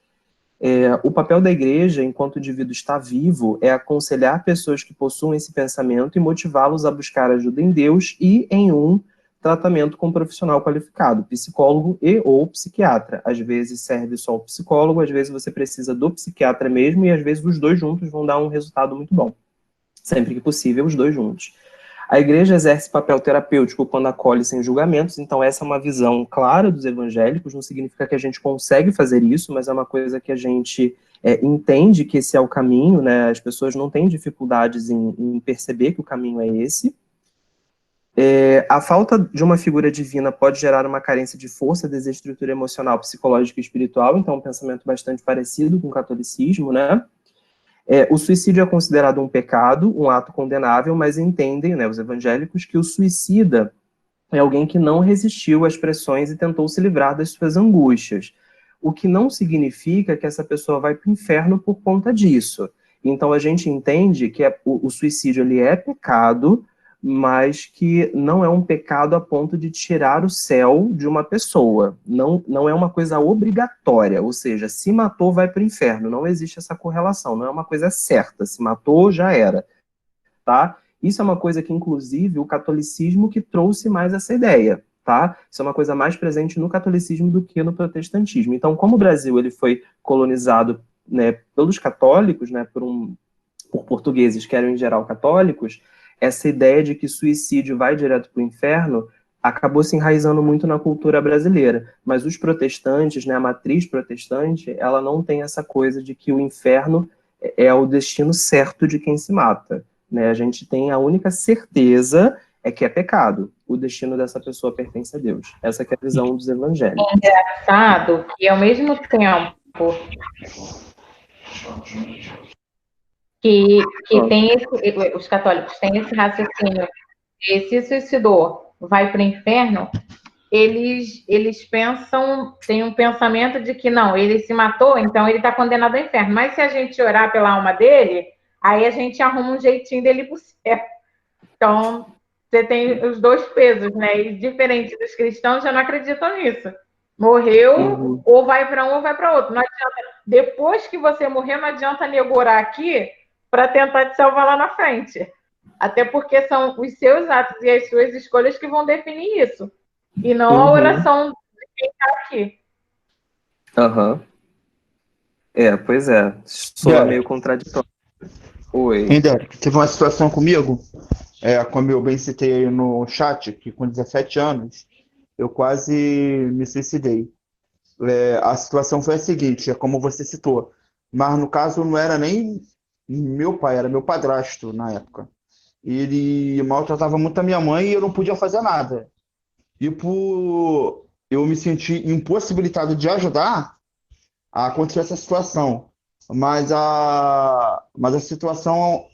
A: O papel da igreja, enquanto o indivíduo está vivo, é aconselhar pessoas que possuem esse pensamento e motivá-los a buscar ajuda em Deus e em um tratamento com um profissional qualificado, psicólogo ou psiquiatra. Às vezes serve só o psicólogo, às vezes você precisa do psiquiatra mesmo, e às vezes os dois juntos vão dar um resultado muito bom. Sempre que possível, os dois juntos. A igreja exerce papel terapêutico quando acolhe sem julgamentos, então essa é uma visão clara dos evangélicos, não significa que a gente consegue fazer isso, mas é uma coisa que a gente entende que esse é o caminho, né? As pessoas não têm dificuldades em perceber que o caminho é esse. A falta de uma figura divina pode gerar uma carência de força, desestrutura emocional, psicológica e espiritual, então é um pensamento bastante parecido com o catolicismo, né? O suicídio é considerado um pecado, um ato condenável, mas entendem, né, os evangélicos, que o suicida é alguém que não resistiu às pressões e tentou se livrar das suas angústias, o que não significa que essa pessoa vai para o inferno por conta disso. Então a gente entende que o suicídio ele é pecado, mas que não é um pecado a ponto de tirar o céu de uma pessoa. Não é uma coisa obrigatória, ou seja, se matou, vai para o inferno. Não existe essa correlação, não é uma coisa certa. Se matou, já era. Tá? Isso é uma coisa que, inclusive, o catolicismo que trouxe mais essa ideia. Tá? Isso é uma coisa mais presente no catolicismo do que no protestantismo. Então, como o Brasil ele foi colonizado, né, pelos católicos, né, por portugueses que eram, em geral, católicos, essa ideia de que suicídio vai direto para o inferno acabou se enraizando muito na cultura brasileira. Mas os protestantes, né, a matriz protestante, ela não tem essa coisa de que o inferno é o destino certo de quem se mata. Né? A gente tem a única certeza é que é pecado. O destino dessa pessoa pertence a Deus. Essa que é a visão dos evangélicos.
D: É engraçado que, ao mesmo tempo que tem os católicos têm esse raciocínio de se suicidou, vai para o inferno, eles pensam, tem um pensamento de que não, ele se matou, então ele está condenado ao inferno. Mas se a gente orar pela alma dele, aí a gente arruma um jeitinho dele ir para o céu. Então, você tem os dois pesos, né? E diferente dos cristãos, já não acreditam nisso. Morreu, ou vai para um ou vai para outro. Não adianta. Depois que você morrer, não adianta nego orar aqui para tentar te salvar lá na frente. Até porque são os seus atos e as suas escolhas que vão definir isso. E não a oração de quem está aqui.
A: Pois é. Soa meio contraditório. Oi.
B: Derek, teve uma situação comigo, como eu bem citei aí no chat, que com 17 anos eu quase me suicidei. A situação foi a seguinte, é como você citou, mas no caso não era nem meu pai, era meu padrasto na época. Ele maltratava muito a minha mãe e eu não podia fazer nada. E por eu me sentir impossibilitado de ajudar, aconteceu essa situação. Mas a situação,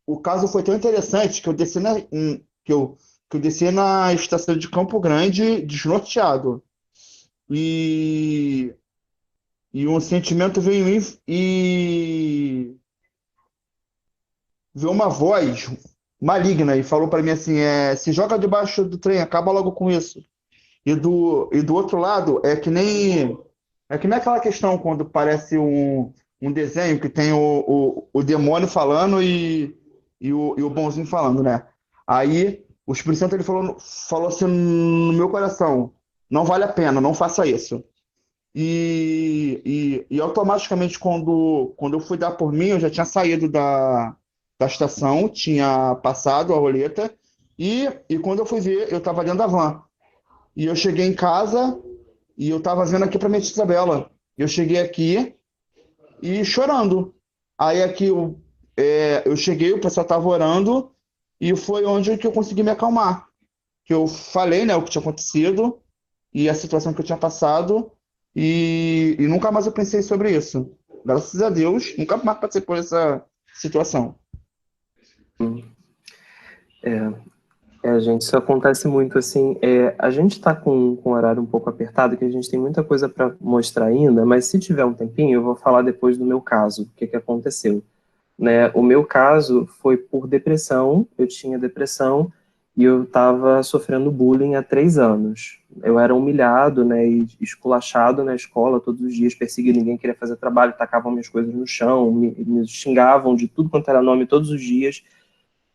B: o caso foi tão interessante que eu desci que eu desci na estação de Campo Grande desnorteado. E um sentimento veio em mim e veio uma voz maligna e falou para mim assim, se joga debaixo do trem, acaba logo com isso. E do outro lado, é que nem aquela questão quando parece um desenho que tem o demônio falando e o bonzinho falando, né? Aí o Espírito Santo ele falou assim no meu coração, não vale a pena, não faça isso. E automaticamente quando eu fui dar por mim, eu já tinha saído da estação, tinha passado a roleta e quando eu fui ver, eu estava dentro da van. E eu cheguei em casa e eu estava vendo aqui para minha tia Isabela. Eu cheguei aqui e chorando. Aí aqui eu cheguei, o pessoal estava orando e foi onde que eu consegui me acalmar. Que eu falei, né, o que tinha acontecido e a situação que eu tinha passado e nunca mais eu pensei sobre isso. Graças a Deus, nunca mais passei por essa situação.
A: Gente, isso acontece muito, assim, a gente está com um horário um pouco apertado, que a gente tem muita coisa para mostrar ainda, mas se tiver um tempinho, eu vou falar depois do meu caso, o que aconteceu. Né? O meu caso foi por depressão, eu tinha depressão e eu estava sofrendo bullying há 3 anos. Eu era humilhado, né, e esculachado na escola todos os dias, perseguido, ninguém queria fazer trabalho, tacavam minhas coisas no chão, me xingavam de tudo quanto era nome todos os dias.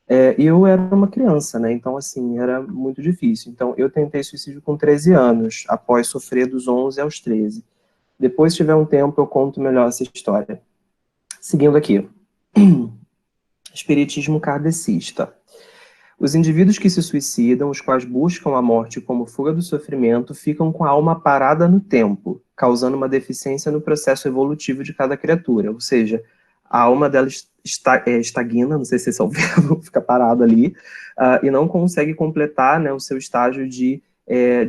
A: E eu era uma criança, né? Então, assim, era muito difícil. Então, eu tentei suicídio com 13 anos, após sofrer dos 11 aos 13. Depois, se tiver um tempo, eu conto melhor essa história. Seguindo aqui. Espiritismo kardecista. Os indivíduos que se suicidam, os quais buscam a morte como fuga do sofrimento, ficam com a alma parada no tempo, causando uma deficiência no processo evolutivo de cada criatura. Ou seja, a alma dela estagna, não sei se esse é o verbo, fica parada ali, e não consegue completar, né, o seu estágio de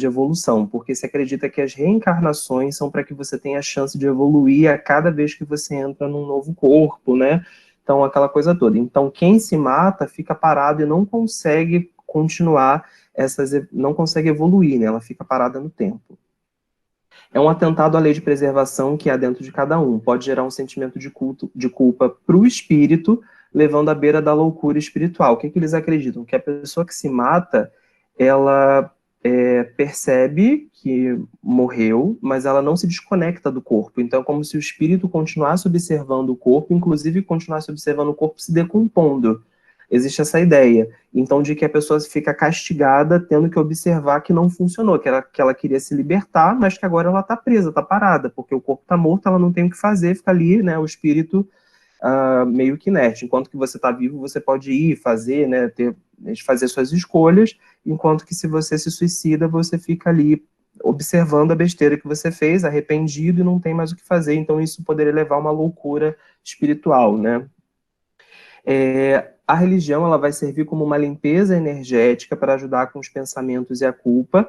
A: evolução, porque se acredita que as reencarnações são para que você tenha a chance de evoluir a cada vez que você entra num novo corpo, né? Então, aquela coisa toda. Então, quem se mata fica parado e não consegue continuar, não consegue evoluir, né? Ela fica parada no tempo. É um atentado à lei de preservação que há dentro de cada um. Pode gerar um sentimento de culpa para o espírito, levando à beira da loucura espiritual. O que eles acreditam? Que a pessoa que se mata, ela percebe que morreu, mas ela não se desconecta do corpo. Então, é como se o espírito continuasse observando o corpo, inclusive continuasse observando o corpo se decompondo. Existe essa ideia. Então, de que a pessoa fica castigada, tendo que observar que não funcionou, que ela queria se libertar, mas que agora ela está presa, está parada, porque o corpo está morto, ela não tem o que fazer, fica ali, né, o espírito meio que inerte. Enquanto que você está vivo, você pode ir, fazer, né, fazer suas escolhas, enquanto que se você se suicida, você fica ali observando a besteira que você fez, arrependido e não tem mais o que fazer. Então isso poderia levar a uma loucura espiritual, né? A religião, ela vai servir como uma limpeza energética para ajudar com os pensamentos e a culpa.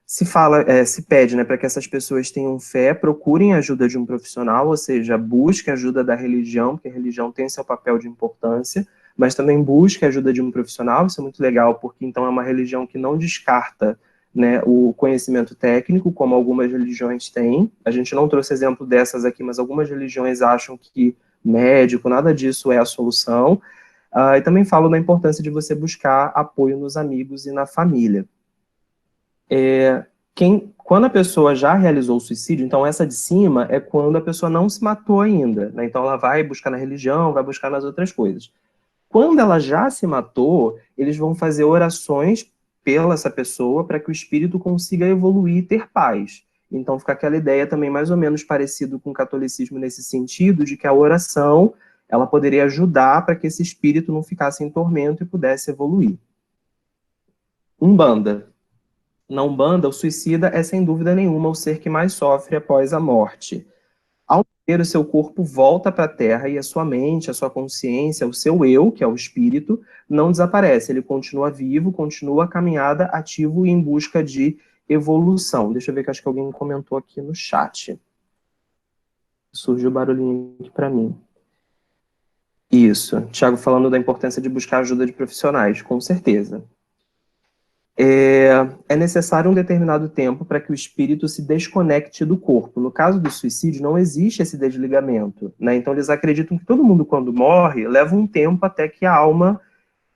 A: Se pede, né, para que essas pessoas tenham fé, procurem a ajuda de um profissional, ou seja, busque a ajuda da religião, porque a religião tem seu papel de importância, mas também busque a ajuda de um profissional. Isso é muito legal, porque então é uma religião que não descarta, né, o conhecimento técnico, como algumas religiões têm. A gente não trouxe exemplo dessas aqui, mas algumas religiões acham que médico, nada disso é a solução. E também falo da importância de você buscar apoio nos amigos e na família. Quando a pessoa já realizou o suicídio, então essa de cima é quando a pessoa não se matou ainda, né? Então ela vai buscar na religião, vai buscar nas outras coisas. Quando ela já se matou, eles vão fazer orações pela essa pessoa para que o espírito consiga evoluir e ter paz. Então fica aquela ideia também mais ou menos parecido com o catolicismo nesse sentido, de que a oração ela poderia ajudar para que esse espírito não ficasse em tormento e pudesse evoluir. Umbanda. Na Umbanda, o suicida é sem dúvida nenhuma o ser que mais sofre após a morte. Ao morrer, o seu corpo volta para a Terra e a sua mente, a sua consciência, o seu eu, que é o espírito, não desaparece. Ele continua vivo, continua a caminhada ativo e em busca de evolução. Deixa eu ver que acho que alguém comentou aqui no chat. Surgiu o barulhinho aqui para mim. Isso. Thiago falando da importância de buscar ajuda de profissionais, com certeza. É necessário um determinado tempo para que o espírito se desconecte do corpo. No caso do suicídio, não existe esse desligamento, né? Então, eles acreditam que todo mundo, quando morre, leva um tempo até que a alma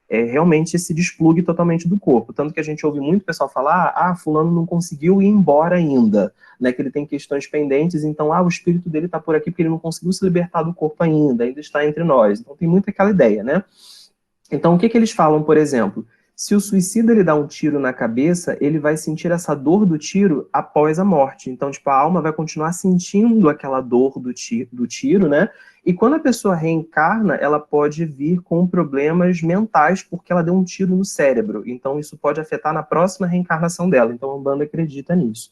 A: realmente se desplugue totalmente do corpo. Tanto que a gente ouve muito pessoal falar, fulano não conseguiu ir embora ainda, né? Que ele tem questões pendentes, então, o espírito dele está por aqui porque ele não conseguiu se libertar do corpo ainda está entre nós. Então, tem muito aquela ideia, né? Então, o que eles falam, por exemplo? Se o suicida ele dá um tiro na cabeça, ele vai sentir essa dor do tiro após a morte. Então, tipo, a alma vai continuar sentindo aquela dor do tiro, né? E quando a pessoa reencarna, ela pode vir com problemas mentais porque ela deu um tiro no cérebro. Então, isso pode afetar na próxima reencarnação dela. Então, a Umbanda acredita nisso.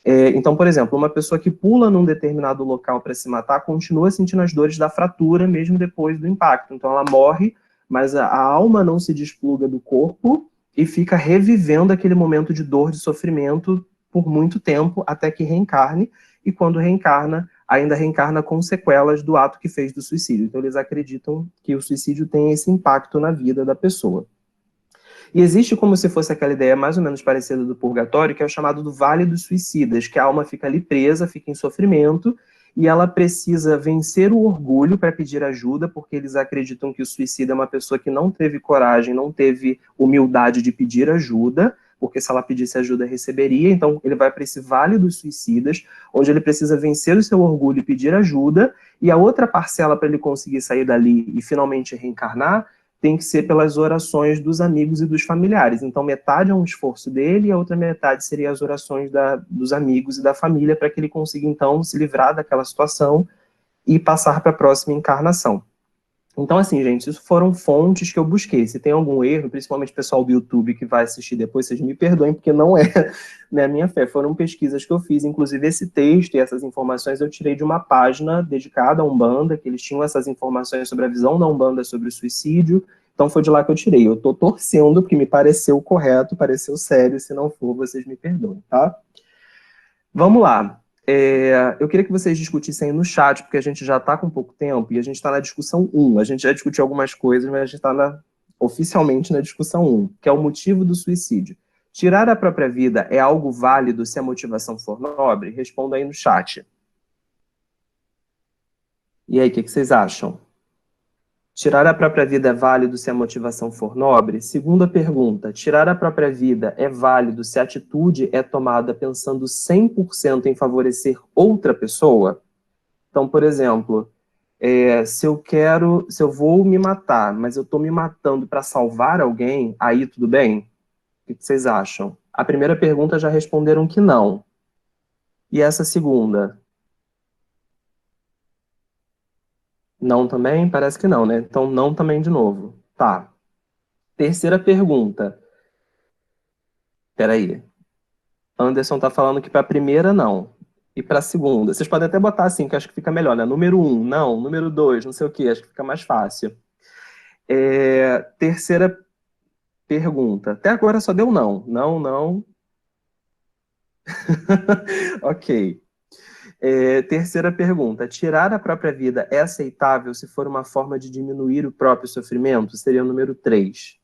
A: Então, por exemplo, uma pessoa que pula num determinado local para se matar continua sentindo as dores da fratura mesmo depois do impacto. Então, ela morre, mas a alma não se despluga do corpo e fica revivendo aquele momento de dor, de sofrimento por muito tempo, até que reencarne, e quando reencarna, ainda reencarna com sequelas do ato que fez do suicídio. Então eles acreditam que o suicídio tem esse impacto na vida da pessoa. E existe como se fosse aquela ideia mais ou menos parecida do purgatório, que é o chamado do Vale dos Suicidas, que a alma fica ali presa, fica em sofrimento, e ela precisa vencer o orgulho para pedir ajuda, porque eles acreditam que o suicida é uma pessoa que não teve coragem, não teve humildade de pedir ajuda, porque se ela pedisse ajuda, receberia. Então, ele vai para esse Vale dos Suicidas, onde ele precisa vencer o seu orgulho e pedir ajuda, e a outra parcela para ele conseguir sair dali e finalmente reencarnar tem que ser pelas orações dos amigos e dos familiares. Então, metade é um esforço dele e a outra metade seria as orações dos amigos e da família para que ele consiga, então, se livrar daquela situação e passar para a próxima encarnação. Então, assim, gente, isso foram fontes que eu busquei. Se tem algum erro, principalmente o pessoal do YouTube que vai assistir depois, vocês me perdoem, porque não é né, a minha fé. Foram pesquisas que eu fiz, inclusive esse texto e essas informações eu tirei de uma página dedicada à Umbanda, que eles tinham essas informações sobre a visão da Umbanda sobre o suicídio. Então foi de lá que eu tirei. Eu estou torcendo, porque me pareceu correto, pareceu sério. Se não for, vocês me perdoem, tá? Vamos lá. Eu queria que vocês discutissem aí no chat, porque a gente já está com pouco tempo e a gente está na discussão 1. A gente já discutiu algumas coisas, mas a gente está oficialmente na discussão 1, que é o motivo do suicídio. Tirar a própria vida é algo válido se a motivação for nobre? Responda aí no chat. E aí, o que vocês acham? Tirar a própria vida é válido se a motivação for nobre? Segunda pergunta, tirar a própria vida é válido se a atitude é tomada pensando 100% em favorecer outra pessoa? Então, por exemplo, se eu vou me matar, mas eu estou me matando para salvar alguém, aí tudo bem? O que vocês acham? A primeira pergunta já responderam que não. E essa segunda? Não também? Parece que não, né? Então, não também de novo. Tá. Terceira pergunta. Peraí. Anderson tá falando que para a primeira, não. E para a segunda. Vocês podem até botar assim, que eu acho que fica melhor, né? Número 1, não. Número 2, não sei o quê. Acho que fica mais fácil. Terceira pergunta. Até agora só deu não. Não, não. Ok. Terceira pergunta. Tirar a própria vida é aceitável se for uma forma de diminuir o próprio sofrimento? Seria o número 3.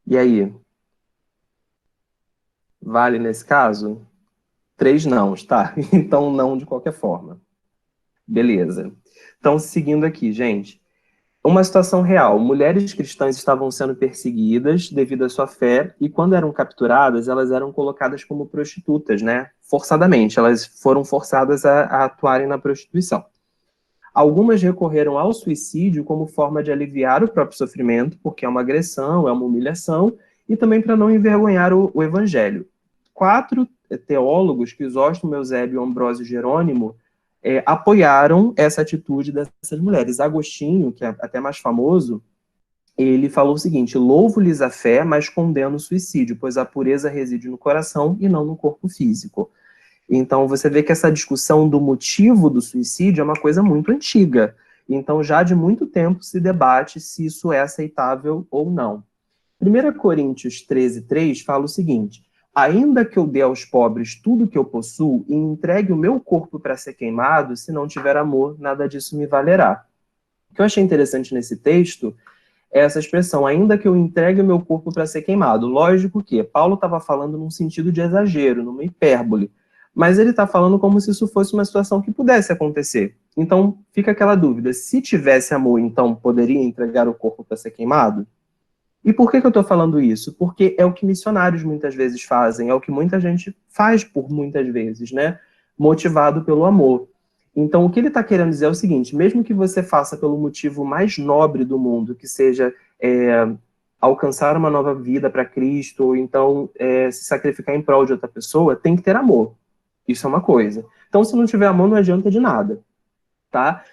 A: E aí? Vale nesse caso? 3 não, tá? Então não de qualquer forma. Beleza. Então, seguindo aqui, gente. Uma situação real. Mulheres cristãs estavam sendo perseguidas devido à sua fé e quando eram capturadas, elas eram colocadas como prostitutas, né? Forçadamente. Elas foram forçadas a atuarem na prostituição. Algumas recorreram ao suicídio como forma de aliviar o próprio sofrimento, porque é uma agressão, é uma humilhação, e também para não envergonhar o evangelho. 4 teólogos, Crisóstomo, Eusébio, Ambrósio e Jerônimo, apoiaram essa atitude dessas mulheres. Agostinho, que é até mais famoso, ele falou o seguinte: louvo-lhes a fé, mas condeno o suicídio, pois a pureza reside no coração e não no corpo físico. Então, você vê que essa discussão do motivo do suicídio é uma coisa muito antiga. Então, já de muito tempo se debate se isso é aceitável ou não. 1 Coríntios 13:3 fala o seguinte: ainda que eu dê aos pobres tudo que eu possuo e entregue o meu corpo para ser queimado, se não tiver amor, nada disso me valerá. O que eu achei interessante nesse texto é essa expressão, ainda que eu entregue o meu corpo para ser queimado. Lógico que Paulo estava falando num sentido de exagero, numa hipérbole, mas ele está falando como se isso fosse uma situação que pudesse acontecer. Então, fica aquela dúvida, se tivesse amor, então poderia entregar o corpo para ser queimado? E por que eu estou falando isso? Porque é o que missionários muitas vezes fazem, é o que muita gente faz por muitas vezes, né? Motivado pelo amor. Então, o que ele está querendo dizer é o seguinte: mesmo que você faça pelo motivo mais nobre do mundo, que seja alcançar uma nova vida para Cristo, ou então se sacrificar em prol de outra pessoa, tem que ter amor. Isso é uma coisa. Então, se não tiver amor, não adianta de nada, tá?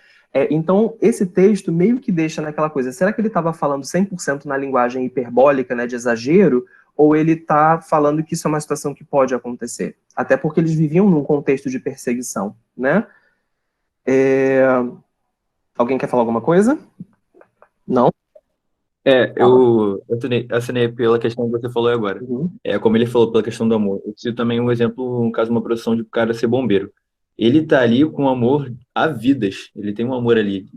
A: Então, esse texto meio que deixa naquela coisa, será que ele estava falando 100% na linguagem hiperbólica, né, de exagero, ou ele está falando que isso é uma situação que pode acontecer? Até porque eles viviam num contexto de perseguição, né? Alguém quer falar alguma coisa? Não? Fala.
F: Eu assinei pela questão que você falou agora.
A: Uhum.
F: Como ele falou, pela questão do amor. Eu cito também um exemplo, um caso, uma profissão de um cara ser bombeiro. Ele tá ali com amor a vidas. Ele tem um amor ali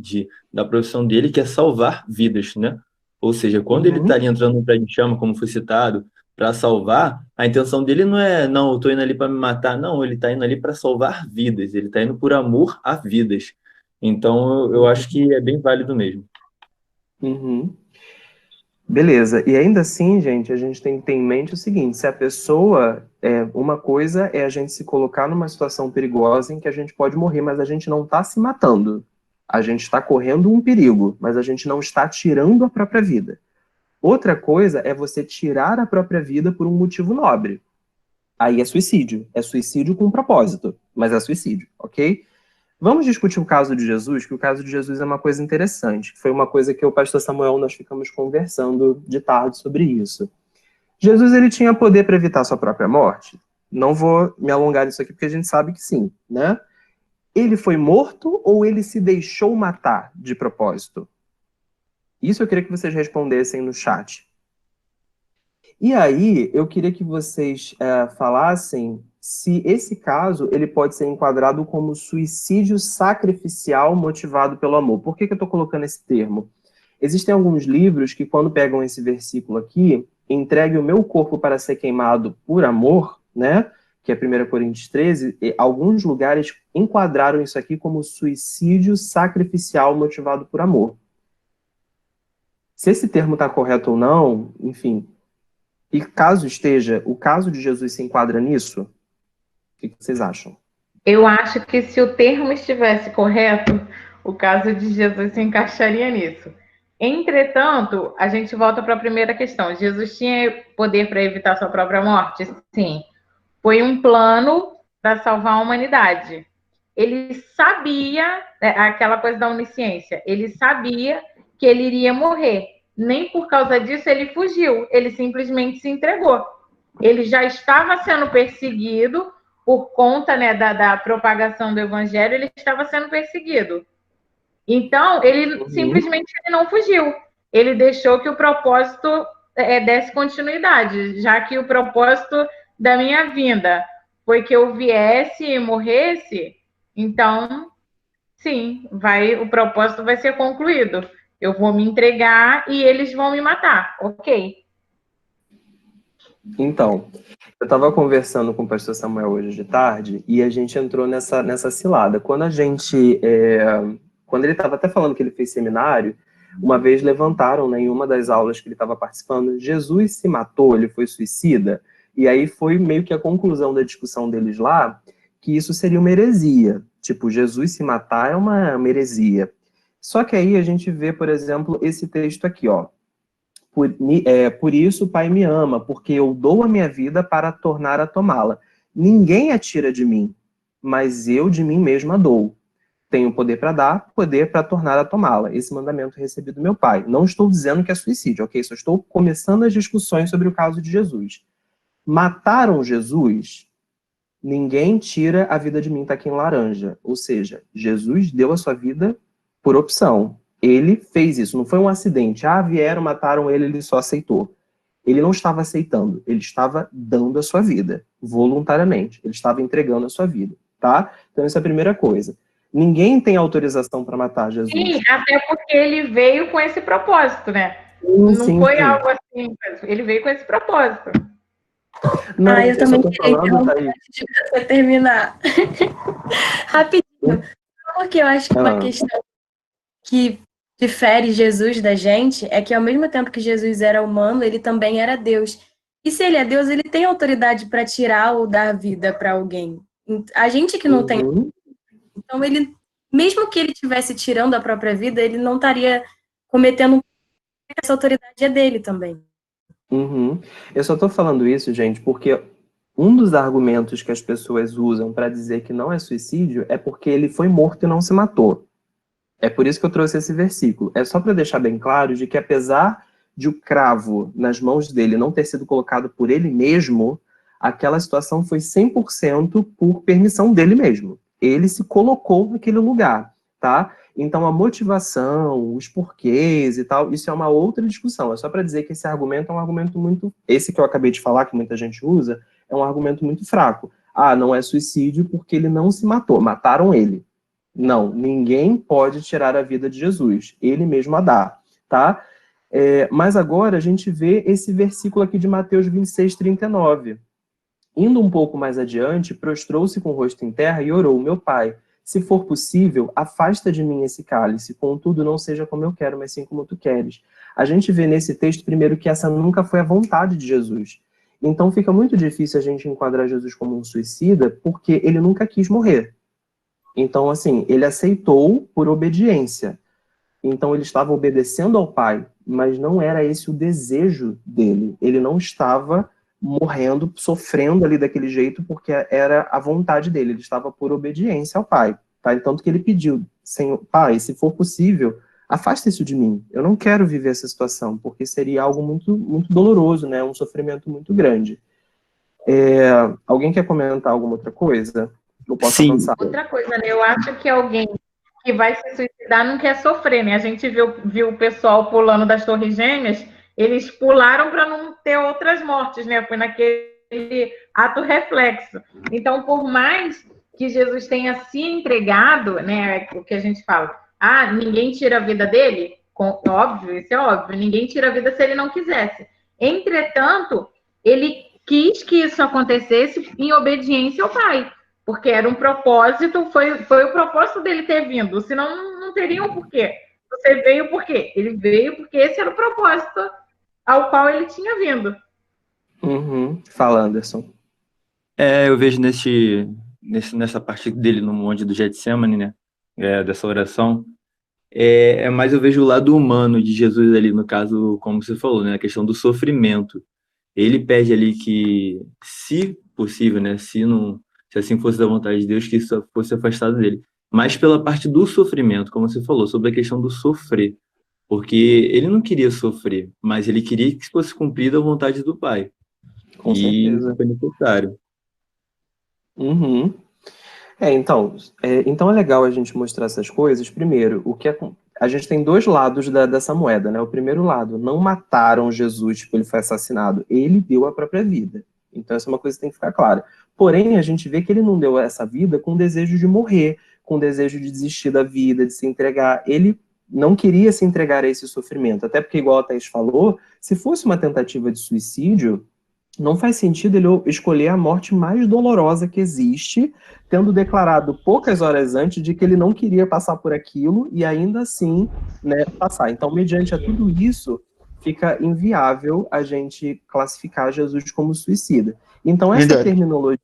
F: da profissão dele que é salvar vidas, né? Ou seja, quando ele tá
A: Uhum.
F: ali entrando no pé de chama, como foi citado, para salvar, a intenção dele não é, não, eu tô indo ali para me matar. Não, ele tá indo ali para salvar vidas. Ele tá indo por amor a vidas. Então, eu acho que é bem válido mesmo.
A: Uhum. Beleza. E ainda assim, gente, a gente tem que ter em mente o seguinte: se a pessoa. Uma coisa é a gente se colocar numa situação perigosa em que a gente pode morrer, mas a gente não está se matando. A gente está correndo um perigo, mas a gente não está tirando a própria vida. Outra coisa é você tirar a própria vida por um motivo nobre. Aí é suicídio. É suicídio com propósito, mas é suicídio, ok? Vamos discutir o caso de Jesus, que o caso de Jesus é uma coisa interessante. Foi uma coisa que o pastor Samuel, nós ficamos conversando de tarde sobre isso. Jesus, ele tinha poder para evitar sua própria morte? Não vou me alongar nisso aqui, porque a gente sabe que sim, né? Ele foi morto ou ele se deixou matar de propósito? Isso eu queria que vocês respondessem no chat. E aí, eu queria que vocês falassem se esse caso ele pode ser enquadrado como suicídio sacrificial motivado pelo amor. Por que eu estou colocando esse termo? Existem alguns livros que, quando pegam esse versículo aqui, entregue o meu corpo para ser queimado por amor, né? Que é 1 Coríntios 13, e alguns lugares enquadraram isso aqui como suicídio sacrificial motivado por amor. Se esse termo está correto ou não, enfim. E caso esteja, o caso de Jesus se enquadra nisso? O que vocês acham?
D: Eu acho que se o termo estivesse correto, o caso de Jesus se encaixaria nisso. Entretanto, a gente volta para a primeira questão. Jesus tinha poder para evitar sua própria morte? Sim. Foi um plano para salvar a humanidade. ele sabia, aquela coisa da onisciência, ele sabia que ele iria morrer. Nem por causa disso ele fugiu, ele simplesmente se entregou. Ele já estava sendo perseguido por conta, né, da propagação do evangelho, ele estava sendo perseguido. Então, ele simplesmente não fugiu. Ele deixou que o propósito desse continuidade, já que o propósito da minha vinda foi que eu viesse e morresse, então, sim, o propósito vai ser concluído. Eu vou me entregar e eles vão me matar, ok?
A: Então, eu estava conversando com o pastor Samuel hoje de tarde e a gente entrou nessa cilada. Quando ele estava até falando que ele fez seminário, uma vez levantaram, né, em uma das aulas que ele estava participando, Jesus se matou, ele foi suicida, e aí foi meio que a conclusão da discussão deles lá, que isso seria uma heresia. Tipo, Jesus se matar é uma heresia. Só que aí a gente vê, por exemplo, esse texto aqui, ó. Por isso o Pai me ama, porque eu dou a minha vida para tornar a tomá-la. Ninguém a tira de mim, mas eu de mim mesma dou. Tenho poder para dar, poder para tornar a tomá-la. Esse mandamento recebi do meu Pai. Não estou dizendo que é suicídio, ok? Só estou começando as discussões sobre o caso de Jesus. Mataram Jesus, ninguém tira a vida de mim, tá aqui em laranja. Ou seja, Jesus deu a sua vida por opção. Ele fez isso, não foi um acidente. Vieram, mataram ele, ele só aceitou. Ele não estava aceitando, ele estava dando a sua vida, voluntariamente. Ele estava entregando a sua vida, tá? Então essa é a primeira coisa. Ninguém tem autorização para matar Jesus.
D: Sim, até porque ele veio com esse propósito, né?
A: Sim,
D: não foi
A: sim.
D: algo assim, ele veio com esse propósito.
A: Não,
C: eu também
A: só tô
C: queria
A: falando, tá aí.
C: antes de você terminar. Rapidinho. Porque eu acho que uma questão que difere Jesus da gente é que ao mesmo tempo que Jesus era humano, ele também era Deus. E se ele é Deus, ele tem autoridade para tirar ou dar vida para alguém. A gente que não tem. Então, ele, mesmo que ele estivesse tirando a própria vida, ele não estaria cometendo. Essa autoridade é dele também.
A: Eu só tô falando isso, gente, porque um dos argumentos que as pessoas usam para dizer que não é suicídio é porque ele foi morto e não se matou. É por isso que eu trouxe esse versículo. É só para deixar bem claro de que apesar de o cravo nas mãos dele não ter sido colocado por ele mesmo, aquela situação foi 100% por permissão dele mesmo. Ele se colocou naquele lugar, tá? Então a motivação, os porquês e tal, isso é uma outra discussão. É só para dizer que esse argumento é um argumento muito... Esse que eu acabei de falar, que muita gente usa, é um argumento muito fraco. Não é suicídio porque ele não se matou, mataram ele. Não, ninguém pode tirar a vida de Jesus, ele mesmo a dá, tá? Mas agora a gente vê esse versículo aqui de Mateus 26, 39. Indo um pouco mais adiante, prostrou-se com o rosto em terra e orou: meu Pai, se for possível, afasta de mim esse cálice, contudo não seja como eu quero, mas sim como tu queres. A gente vê nesse texto, primeiro, que essa nunca foi a vontade de Jesus. Então fica muito difícil a gente enquadrar Jesus como um suicida, porque ele nunca quis morrer. Então, assim, ele aceitou por obediência. Então, ele estava obedecendo ao Pai, mas não era esse o desejo dele. Ele não estava morrendo, sofrendo ali daquele jeito, porque era a vontade dele. Ele estava por obediência ao Pai. Tá? Tanto que ele pediu: Senhor, Pai, se for possível, afasta isso de mim. Eu não quero viver essa situação, porque seria algo muito, muito doloroso, né? Um sofrimento muito grande. Alguém quer comentar alguma outra coisa? Eu posso avançar.
D: Outra coisa, né? Eu acho que alguém que vai se suicidar não quer sofrer, né? A gente viu o pessoal pulando das Torres Gêmeas, eles pularam para não ter outras mortes, né? Foi naquele ato reflexo. Então, por mais que Jesus tenha se entregado, né? O que a gente fala, ninguém tira a vida dele, óbvio, isso é óbvio, ninguém tira a vida se ele não quisesse. Entretanto, ele quis que isso acontecesse em obediência ao Pai. Porque era um propósito, foi o propósito dele ter vindo, senão não teria um porquê. Você veio por quê? Ele veio porque esse era o propósito ao qual ele tinha vindo.
A: Fala, Anderson.
F: Eu vejo nessa parte dele no Monte do Getsemane, né? Dessa oração. Mas eu vejo o lado humano de Jesus ali, no caso, como você falou, né? A questão do sofrimento. Ele pede ali que, se possível, né? Se se assim fosse da vontade de Deus, que isso fosse afastado dele. Mas pela parte do sofrimento, como você falou, sobre a questão do sofrer. Porque ele não queria sofrer, mas ele queria que fosse cumprida a vontade do Pai.
A: Com
F: E isso
A: certeza.
F: foi necessário.
A: Uhum. Então é legal a gente mostrar essas coisas. Primeiro, a gente tem dois lados dessa moeda, né? O primeiro lado, não mataram Jesus, tipo, ele foi assassinado. Ele deu a própria vida. Então essa é uma coisa que tem que ficar clara. Porém, a gente vê que ele não deu essa vida com desejo de morrer, com desejo de desistir da vida, de se entregar. Ele não queria se entregar a esse sofrimento. Até porque, igual a Thaís falou, se fosse uma tentativa de suicídio, não faz sentido ele escolher a morte mais dolorosa que existe, tendo declarado poucas horas antes de que ele não queria passar por aquilo e ainda assim, né, passar. Então, mediante a tudo isso, fica inviável a gente classificar Jesus como suicida. Então, essa
B: Verdade.
A: terminologia...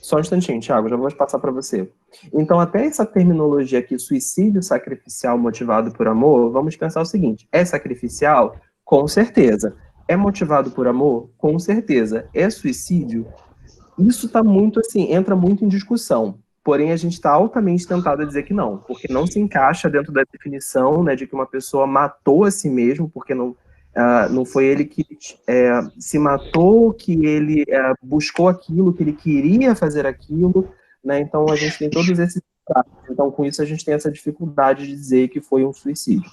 A: Só um instantinho, Thiago, já vou passar para você. Então, até essa terminologia aqui, suicídio sacrificial motivado por amor, vamos pensar o seguinte: é sacrificial? Com certeza. É motivado por amor? Com certeza. É suicídio? Isso está muito assim, entra muito em discussão. Porém, a gente está altamente tentado a dizer que não, porque não se encaixa dentro da definição, né, de que uma pessoa matou a si mesmo, porque não foi ele que se matou, que ele buscou aquilo, que ele queria fazer aquilo, né? Então a gente tem todos esses traços. Então, com isso, a gente tem essa dificuldade de dizer que foi um suicídio.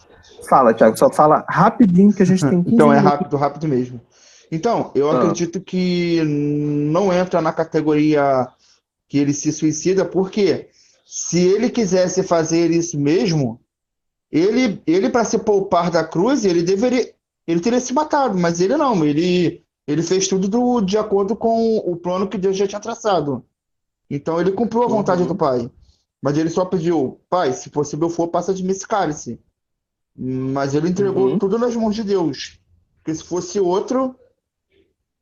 A: Fala, Thiago, só fala rapidinho que a gente tem 15
B: Então é
A: minutos.
B: rápido, rápido mesmo. Então, eu acredito que não entra na categoria que ele se suicida, porque se ele quisesse fazer isso mesmo, ele para se poupar da cruz, ele teria se matado, mas ele não, ele fez tudo de acordo com o plano que Deus já tinha traçado. Então ele cumpriu a vontade do Pai, mas ele só pediu: Pai, se possível for, passa de mim esse cálice. Mas ele entregou tudo nas mãos de Deus. Porque se fosse outro,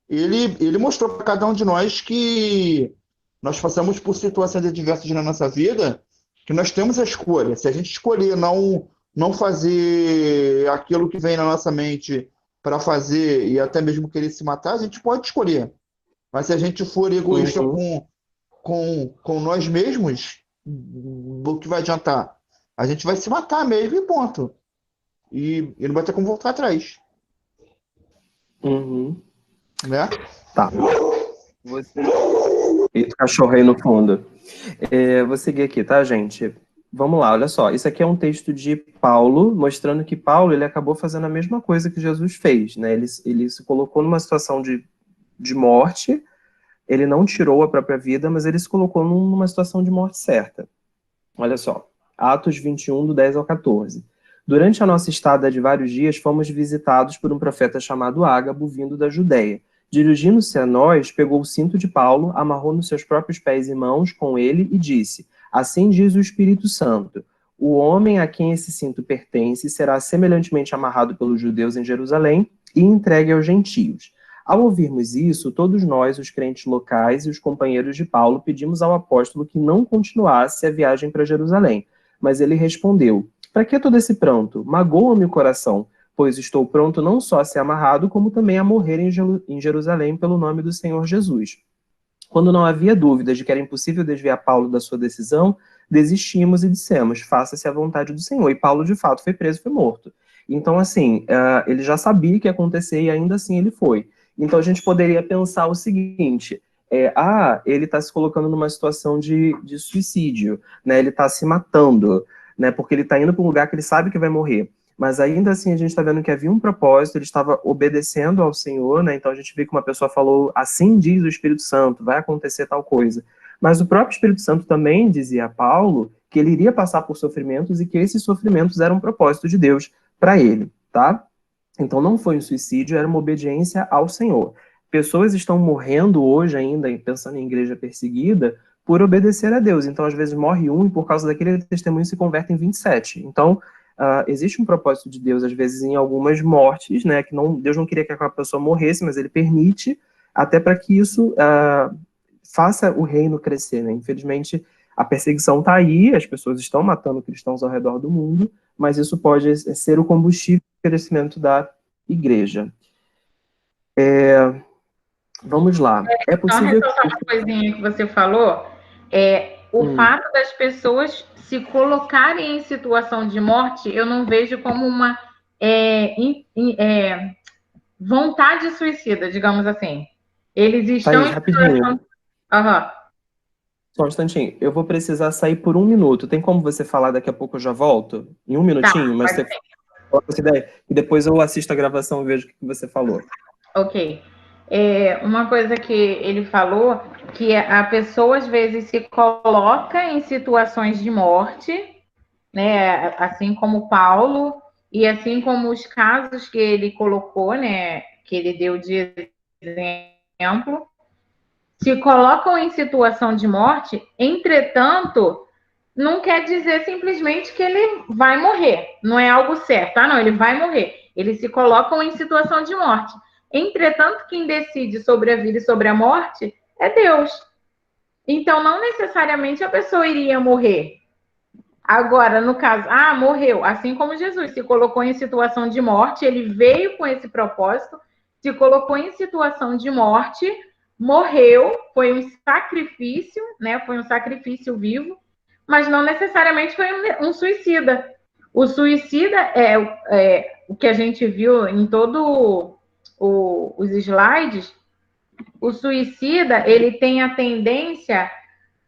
B: ele mostrou para cada um de nós que nós passamos por situações adversas na nossa vida, que nós temos a escolha. Se a gente escolher não fazer aquilo que vem na nossa mente para fazer e até mesmo querer se matar, a gente pode escolher. Mas se a gente for egoísta com nós mesmos, o que vai adiantar? A gente vai se matar mesmo e ponto. E não vai ter como voltar atrás, né?
A: Tá. E o cachorro aí no fundo. Vou seguir aqui, tá, gente? Vamos lá, olha só. Isso aqui é um texto de Paulo, mostrando que Paulo ele acabou fazendo a mesma coisa que Jesus fez, né? Ele se colocou numa situação de morte, ele não tirou a própria vida, mas ele se colocou numa situação de morte certa. Olha só, Atos 21, do 10 ao 14. Durante a nossa estada de vários dias, fomos visitados por um profeta chamado Ágabo, vindo da Judéia. Dirigindo-se a nós, pegou o cinto de Paulo, amarrou nos seus próprios pés e mãos com ele e disse: Assim diz o Espírito Santo, o homem a quem esse cinto pertence será semelhantemente amarrado pelos judeus em Jerusalém e entregue aos gentios. Ao ouvirmos isso, todos nós, os crentes locais e os companheiros de Paulo, pedimos ao apóstolo que não continuasse a viagem para Jerusalém. Mas ele respondeu: Para que todo esse pranto? Magoa-me o coração, pois estou pronto não só a ser amarrado, como também a morrer em Jerusalém pelo nome do Senhor Jesus. Quando não havia dúvidas de que era impossível desviar Paulo da sua decisão, desistimos e dissemos: faça-se a vontade do Senhor. E Paulo, de fato, foi preso e foi morto. Então, assim, ele já sabia o que ia acontecer e ainda assim ele foi. Então, a gente poderia pensar o seguinte: ele está se colocando numa situação de suicídio, né? Ele está se matando, né? Porque ele está indo para um lugar que ele sabe que vai morrer. Mas ainda assim a gente está vendo que havia um propósito, ele estava obedecendo ao Senhor, né? Então a gente vê que uma pessoa falou: assim diz o Espírito Santo, vai acontecer tal coisa. Mas o próprio Espírito Santo também dizia a Paulo que ele iria passar por sofrimentos e que esses sofrimentos eram um propósito de Deus para ele, tá? Então não foi um suicídio, era uma obediência ao Senhor. Pessoas estão morrendo hoje ainda, pensando em igreja perseguida, por obedecer a Deus. Então às vezes morre um e por causa daquele testemunho se converte em 27. Então existe um propósito de Deus, às vezes, em algumas mortes, né, que Deus não queria que aquela pessoa morresse, mas ele permite, até para que isso faça o reino crescer, né? Infelizmente, a perseguição está aí, as pessoas estão matando cristãos ao redor do mundo, mas isso pode ser o combustível do crescimento da igreja. Vamos lá. É
D: Só
A: possível
D: ressaltar uma coisinha que você falou, o fato das pessoas se colocarem em situação de morte, eu não vejo como uma vontade suicida, digamos assim. Eles estão
A: Thaís,
D: em
A: rapidinho,
D: situação... Aham.
A: só um instantinho. Eu vou precisar sair por 1 minuto. Tem como você falar daqui a pouco eu já volto? Em 1 minutinho, mas
D: Pode
A: você
D: ser.
A: coloca essa ideia. E depois eu assisto a gravação e vejo o que você falou.
D: Ok. Uma coisa que ele falou, que a pessoa às vezes se coloca em situações de morte, né? Assim como Paulo, e assim como os casos que ele colocou, né? Que ele deu de exemplo, se colocam em situação de morte, entretanto, não quer dizer simplesmente que ele vai morrer. Não é algo certo. Ah, não, ele vai morrer. Eles se colocam em situação de morte. Entretanto, quem decide sobre a vida e sobre a morte é Deus. Então, não necessariamente a pessoa iria morrer. Agora, no caso, morreu. Assim como Jesus se colocou em situação de morte, ele veio com esse propósito, se colocou em situação de morte, morreu, foi um sacrifício, né? Foi um sacrifício vivo, mas não necessariamente foi um suicida. O suicida é o que a gente viu em todos os slides. O suicida, ele tem a tendência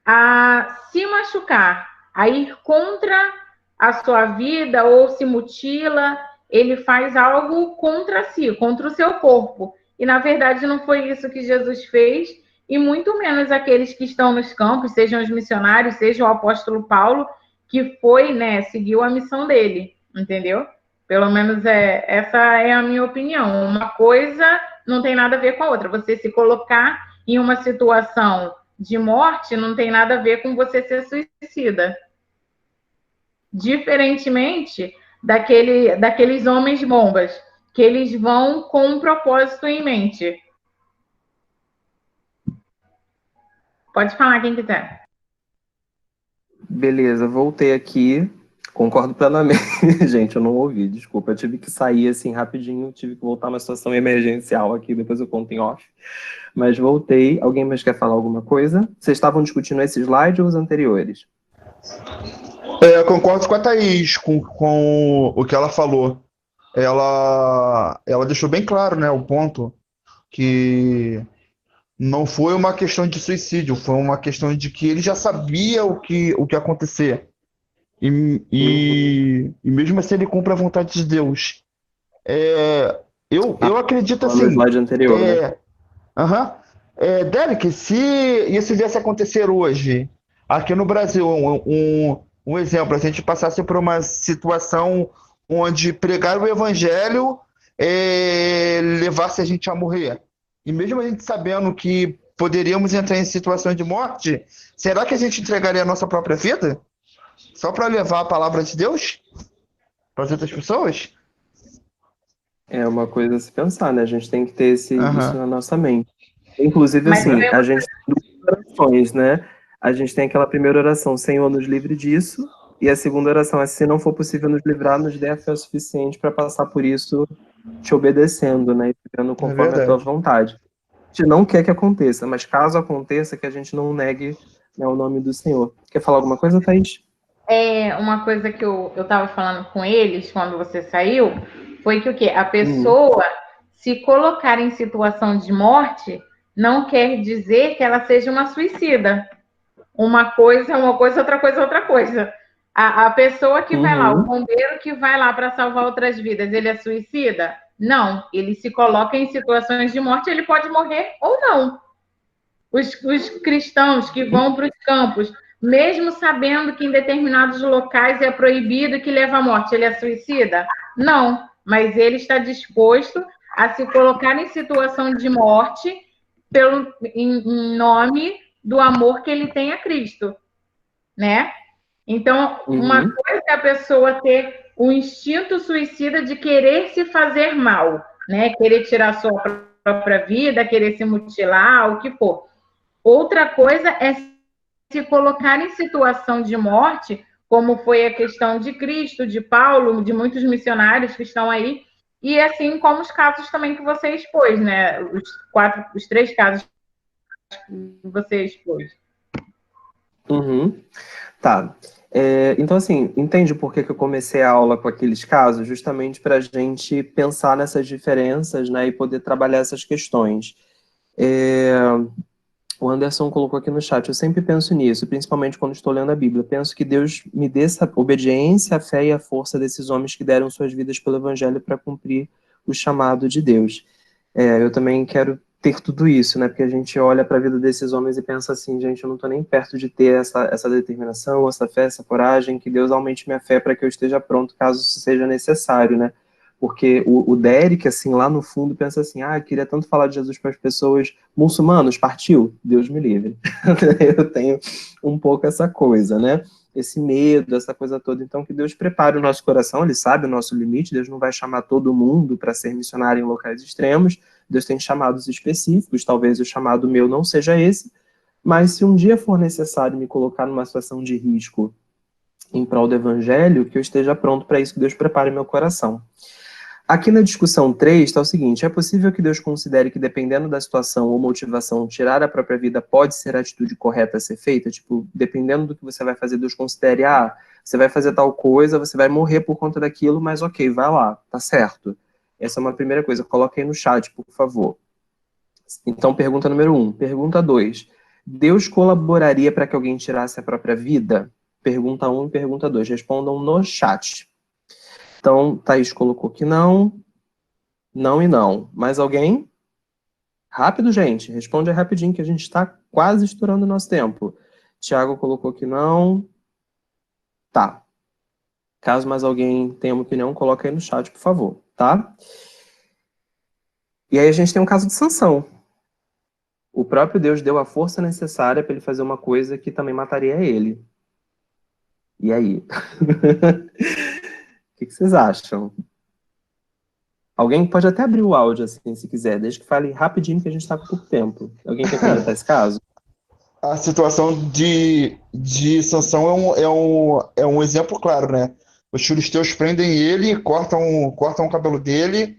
D: a se machucar, a ir contra a sua vida ou se mutila, ele faz algo contra si, contra o seu corpo. E na verdade não foi isso que Jesus fez, e muito menos aqueles que estão nos campos, sejam os missionários, seja o apóstolo Paulo, que foi, né, seguiu a missão dele, entendeu? Pelo menos essa é a minha opinião. Uma coisa não tem nada a ver com a outra. Você se colocar em uma situação de morte não tem nada a ver com você ser suicida. Diferentemente daqueles homens bombas, que eles vão com um propósito em mente. Pode falar quem quiser.
A: Beleza, voltei aqui. Concordo plenamente. Gente, eu não ouvi, desculpa. Eu tive que sair assim rapidinho, tive que voltar a uma situação emergencial aqui, depois eu conto em off. Mas voltei. Alguém mais quer falar alguma coisa? Vocês estavam discutindo esse slide ou os anteriores?
B: Eu concordo com a Thaís, com o que ela falou. Ela deixou bem claro, né, o ponto que não foi uma questão de suicídio, foi uma questão de que ele já sabia o que ia acontecer. E mesmo assim ele cumpre a vontade de Deus. Eu acredito
A: No
B: assim.
A: slide anterior, né?
B: Aham. Derek, se isso viesse a acontecer hoje, aqui no Brasil, um exemplo, se a gente passasse por uma situação onde pregar o evangelho levasse a gente a morrer, e mesmo a gente sabendo que poderíamos entrar em situações de morte, será que a gente entregaria a nossa própria vida? Só para levar a palavra de Deus para as outras pessoas?
A: É uma coisa a se pensar, né? A gente tem que ter isso
B: Aham.
A: na nossa mente. Inclusive,
D: Mas
A: assim, a gente tem duas orações, né? A gente tem aquela primeira oração, Senhor, nos livre disso. E a segunda oração é, se não for possível nos livrar, nos dê a fé suficiente para passar por isso te obedecendo, né? E vivendo
B: É
A: conforme a tua
B: verdade.
A: vontade. A gente não quer que aconteça, mas caso aconteça, que a gente não negue, né, o nome do Senhor. Quer falar alguma coisa, Thaís?
D: Uma coisa que eu estava falando com eles quando você saiu foi que o quê? A
A: Uhum.
D: pessoa se colocar em situação de morte não quer dizer que ela seja uma suicida. Uma coisa é uma coisa, outra coisa é outra coisa. A pessoa que vai lá, o
A: Uhum.
D: bombeiro que vai lá para salvar outras vidas, ele é suicida? Não, ele se coloca em situações de morte, ele pode morrer ou não. Os cristãos que vão para os campos, mesmo sabendo que em determinados locais é proibido que leva à morte, ele é suicida? Não, mas ele está disposto a se colocar em situação de morte em nome do amor que ele tem a Cristo, né? Então, uma
A: Uhum.
D: coisa é a pessoa ter o instinto suicida de querer se fazer mal, né? Querer tirar sua própria vida, querer se mutilar, o que for. Outra coisa é se colocar em situação de morte, como foi a questão de Cristo, de Paulo, de muitos missionários que estão aí, e assim como os casos também que você expôs, né? Os 3 casos que você expôs.
A: Uhum. Tá. Então, assim, entende por que que eu comecei a aula com aqueles casos? Justamente para a gente pensar nessas diferenças, né, e poder trabalhar essas questões. É, o Anderson colocou aqui no chat, eu sempre penso nisso, principalmente quando estou lendo a Bíblia. Penso que Deus me dê essa obediência, a fé e a força desses homens que deram suas vidas pelo Evangelho para cumprir o chamado de Deus. Eu também quero ter tudo isso, né? Porque a gente olha para a vida desses homens e pensa assim, gente, eu não estou nem perto de ter essa determinação, essa fé, essa coragem, que Deus aumente minha fé para que eu esteja pronto caso isso seja necessário, né? Porque o Derek, assim, lá no fundo, pensa assim, queria tanto falar de Jesus para as pessoas muçulmanos, partiu? Deus me livre. Eu tenho um pouco essa coisa, né? Esse medo, essa coisa toda. Então, que Deus prepare o nosso coração, Ele sabe o nosso limite, Deus não vai chamar todo mundo para ser missionário em locais extremos, Deus tem chamados específicos, talvez o chamado meu não seja esse, mas se um dia for necessário me colocar numa situação de risco em prol do evangelho, que eu esteja pronto para isso, que Deus prepare meu coração. Aqui na discussão 3 está o seguinte, é possível que Deus considere que dependendo da situação ou motivação, tirar a própria vida pode ser a atitude correta a ser feita? Tipo, dependendo do que você vai fazer, Deus considere, você vai fazer tal coisa, você vai morrer por conta daquilo, mas ok, vai lá, tá certo. Essa é uma primeira coisa, coloque aí no chat, por favor. Então, pergunta número 1. Pergunta 2. Deus colaboraria para que alguém tirasse a própria vida? Pergunta 1 e pergunta 2. Respondam no chat. Então, Thaís colocou que não. Não e não. Mais alguém? Rápido, gente. Responde aí rapidinho, que a gente está quase estourando o nosso tempo. Tiago colocou que não. Tá. Caso mais alguém tenha uma opinião, coloca aí no chat, por favor, tá? E aí a gente tem um caso de Sansão. O próprio Deus deu a força necessária para ele fazer uma coisa que também mataria ele. E aí? O que vocês acham? Alguém pode até abrir o áudio, assim, se quiser, desde que fale rapidinho, que a gente está com pouco tempo. Alguém quer comentar esse caso?
B: A situação de Sansão é um exemplo claro, né? Os filisteus prendem ele, cortam o cabelo dele.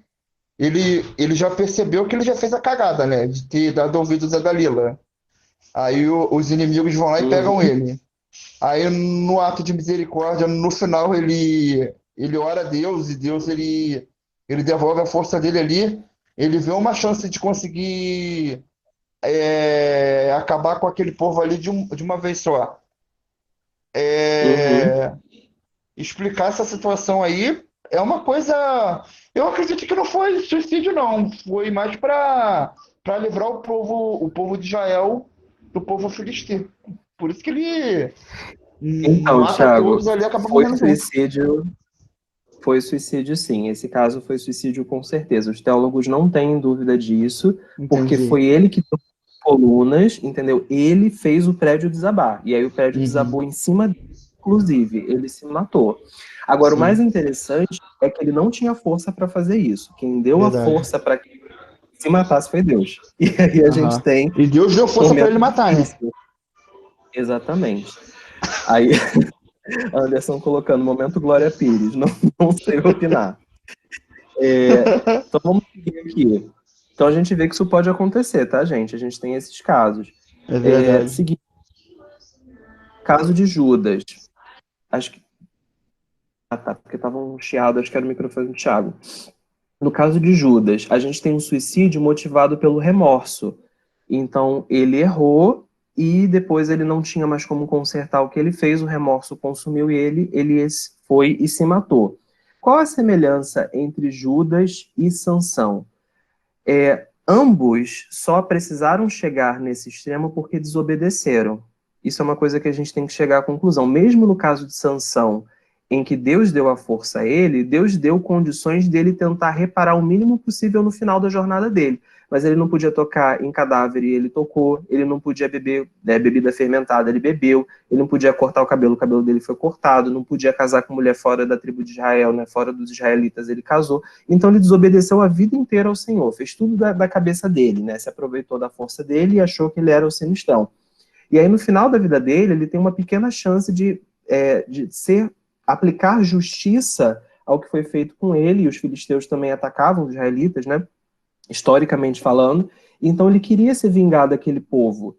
B: Ele já percebeu que ele já fez a cagada, né? De ter dado ouvidos a Dalila. Aí os inimigos vão lá e pegam ele. Aí no ato de misericórdia, no final ele ora a Deus e Deus ele devolve a força dele ali. Ele vê uma chance de conseguir acabar com aquele povo ali de uma vez só.
A: Uhum.
B: Explicar essa situação aí é uma coisa. Eu acredito que não foi suicídio, não. Foi mais para livrar o povo de Israel do povo filisteu. Por isso que ele
A: Então,
B: mata
A: Thiago,
B: todos ali e acaba
A: foi
B: morrendo junto.
A: suicídio, foi suicídio sim. Esse caso foi suicídio com certeza. Os teólogos não têm dúvida disso, porque
B: Entendi.
A: foi ele que deu colunas, entendeu? Ele fez o prédio desabar. E aí o prédio desabou em cima dele, inclusive. Ele se matou. Agora, o mais
B: Sim,
A: interessante é que ele não tinha força para fazer isso. Quem deu a
B: verdade.
A: força para que ele se matasse foi Deus. E aí a gente
B: Aham.
A: tem
B: E Deus deu
A: um
B: força para
A: momento
B: ele matar, né?
A: difícil. Exatamente. Aí, Anderson colocando, momento Glória Pires, não sei opinar. Então vamos seguir aqui. Então a gente vê que isso pode acontecer, tá, gente? A gente tem esses casos.
B: É verdade.
A: Seguinte, caso de Judas. Acho que. Tá, porque tava um chiado, acho que era o microfone do Thiago. No caso de Judas, a gente tem um suicídio motivado pelo remorso. Então, ele errou e depois ele não tinha mais como consertar o que ele fez, o remorso consumiu ele foi e se matou. Qual a semelhança entre Judas e Sansão? Ambos só precisaram chegar nesse extremo porque desobedeceram. Isso é uma coisa que a gente tem que chegar à conclusão. Mesmo no caso de Sansão, em que Deus deu a força a ele, Deus deu condições dele tentar reparar o mínimo possível no final da jornada dele. Mas ele não podia tocar em cadáver e ele tocou, ele não podia beber bebida fermentada, ele bebeu, ele não podia cortar o cabelo dele foi cortado, não podia casar com mulher fora da tribo de Israel, né, fora dos israelitas, ele casou. Então ele desobedeceu a vida inteira ao Senhor, fez tudo da cabeça dele, né, se aproveitou da força dele e achou que ele era o semistrão. E aí no final da vida dele, ele tem uma pequena chance de aplicar justiça ao que foi feito com ele, e os filisteus também atacavam os israelitas, né? Historicamente falando, então ele queria se vingar daquele povo.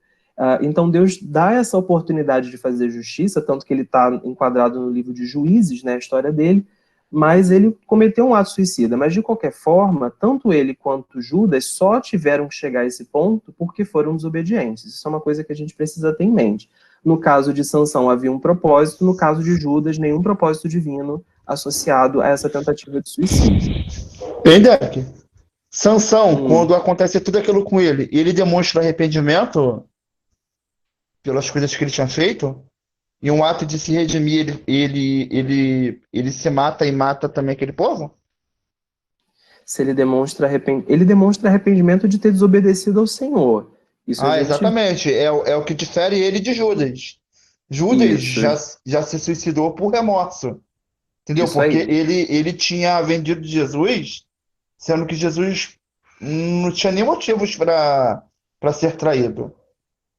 A: Então Deus dá essa oportunidade de fazer justiça, tanto que ele está enquadrado no livro de Juízes, né, a história dele, mas ele cometeu um ato suicida. Mas, de qualquer forma, tanto ele quanto Judas só tiveram que chegar a esse ponto porque foram desobedientes. Isso é uma coisa que a gente precisa ter em mente. No caso de Sansão havia um propósito, no caso de Judas, nenhum propósito divino associado a essa tentativa de suicídio.
B: Deck, Sansão, quando acontece tudo aquilo com ele demonstra arrependimento pelas coisas que ele tinha feito? E um ato de se redimir, ele se mata e mata também aquele povo?
A: Se ele demonstra arrependimento de ter desobedecido ao Senhor. Isso a gente...
B: Exatamente. É o que difere ele de Judas. Judas já se suicidou por remorso. Entendeu?
A: Isso
B: Porque
A: aí.
B: ele tinha vendido Jesus, sendo que Jesus não tinha nem motivos para ser traído.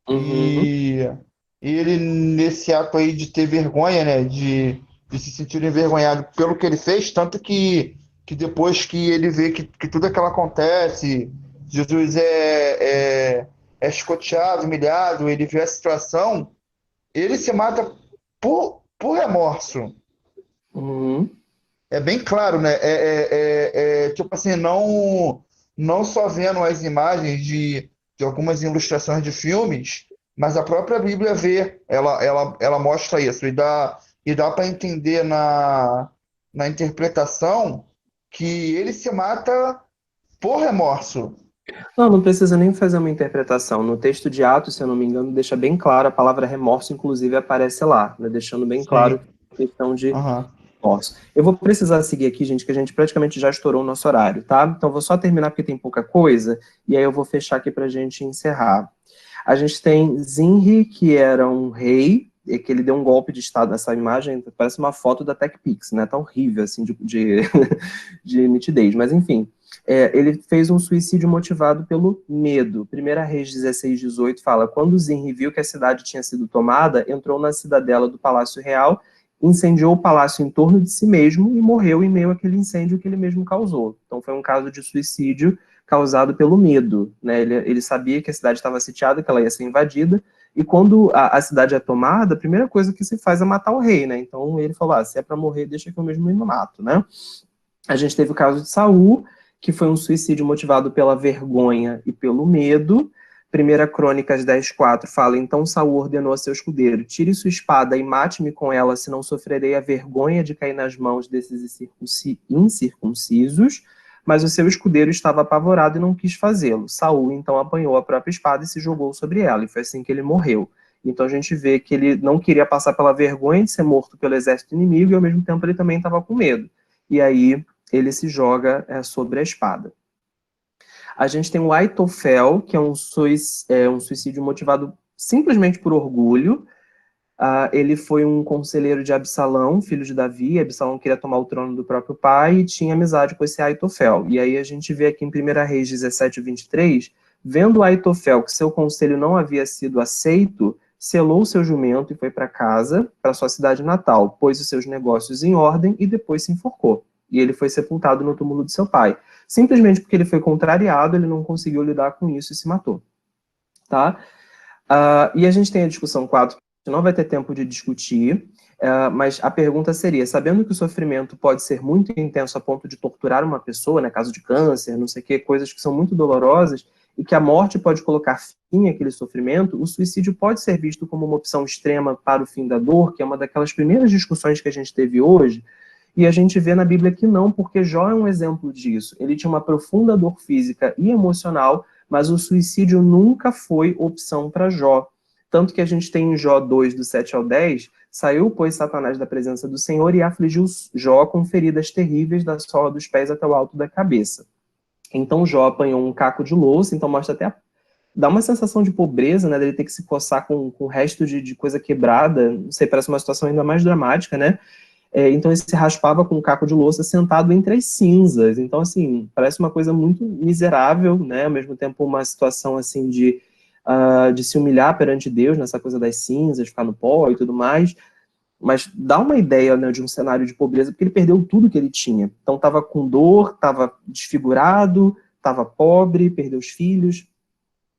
B: E ele, nesse ato aí de ter vergonha, né, de se sentir envergonhado pelo que ele fez, tanto que depois que ele vê que tudo aquilo acontece, Jesus é escoteado, humilhado, ele vê a situação, ele se mata por remorso. É bem claro, né? Tipo assim, não só vendo as imagens de algumas ilustrações de filmes, mas a própria Bíblia ela mostra isso. E dá para entender na interpretação que ele se mata por remorso.
A: Não precisa nem fazer uma interpretação. No texto de Atos, se eu não me engano, deixa bem claro, a palavra remorso, inclusive, aparece lá, né? Deixando bem claro a questão de remorso. Eu vou precisar seguir aqui, gente, que a gente praticamente já estourou o nosso horário, tá? Então, vou só terminar porque tem pouca coisa, e aí eu vou fechar aqui pra gente encerrar. A gente tem Zinri, que era um rei, e que ele deu um golpe de estado nessa imagem, parece uma foto da TechPix, né? Tá horrível, assim, de nitidez, mas enfim. Ele fez um suicídio motivado pelo medo. 1 Reis 16:18 fala: quando Zinri viu que a cidade tinha sido tomada, entrou na cidadela do Palácio Real, incendiou o palácio em torno de si mesmo e morreu em meio àquele incêndio que ele mesmo causou. Então foi um caso de suicídio causado pelo medo, né? Ele sabia que a cidade estava sitiada, que ela ia ser invadida, e quando a cidade é tomada, a primeira coisa que se faz é matar o rei, né? Então ele falou: se é para morrer, deixa que eu mesmo me mato, né? A gente teve o caso de Saul, que foi um suicídio motivado pela vergonha e pelo medo. 1 Crônicas 10:4 fala: então Saul ordenou a seu escudeiro: tire sua espada e mate-me com ela, senão sofrerei a vergonha de cair nas mãos desses incircuncisos. Mas o seu escudeiro estava apavorado e não quis fazê-lo. Saul então apanhou a própria espada e se jogou sobre ela, e foi assim que ele morreu. Então a gente vê que ele não queria passar pela vergonha de ser morto pelo exército inimigo, e ao mesmo tempo ele também estava com medo. E aí ele se joga sobre a espada. A gente tem o Aitofel, que é um suicídio motivado simplesmente por orgulho. Ele foi um conselheiro de Absalão, filho de Davi. Absalão queria tomar o trono do próprio pai e tinha amizade com esse Aitofel. E aí a gente vê aqui em 1 Reis 17:23, vendo Aitofel que seu conselho não havia sido aceito, selou seu jumento e foi para casa, para sua cidade natal, pôs os seus negócios em ordem e depois se enforcou. E ele foi sepultado no túmulo de seu pai. Simplesmente porque ele foi contrariado, ele não conseguiu lidar com isso e se matou. Tá? E a gente tem a discussão 4, que não vai ter tempo de discutir, mas a pergunta seria: sabendo que o sofrimento pode ser muito intenso a ponto de torturar uma pessoa, né, caso de câncer, não sei o que, coisas que são muito dolorosas, e que a morte pode colocar fim àquele sofrimento, o suicídio pode ser visto como uma opção extrema para o fim da dor, que é uma daquelas primeiras discussões que a gente teve hoje. E a gente vê na Bíblia que não, porque Jó é um exemplo disso. Ele tinha uma profunda dor física e emocional, mas o suicídio nunca foi opção para Jó. Tanto que a gente tem em Jó 2, do 7 ao 10, saiu, pois, Satanás da presença do Senhor e afligiu Jó com feridas terríveis da sola dos pés até o alto da cabeça. Então Jó apanhou um caco de louça, então mostra até... dá uma sensação de pobreza, né, dele ter que se coçar com o resto de coisa quebrada, não sei, parece uma situação ainda mais dramática, né? Então ele se raspava com um caco de louça sentado entre as cinzas. Então, assim, parece uma coisa muito miserável, né? Ao mesmo tempo uma situação, assim, de se humilhar perante Deus, nessa coisa das cinzas, ficar no pó e tudo mais. mas dá uma ideia, né, de um cenário de pobreza, porque ele perdeu tudo que ele tinha. Então estava com dor, estava desfigurado, estava pobre, perdeu os filhos.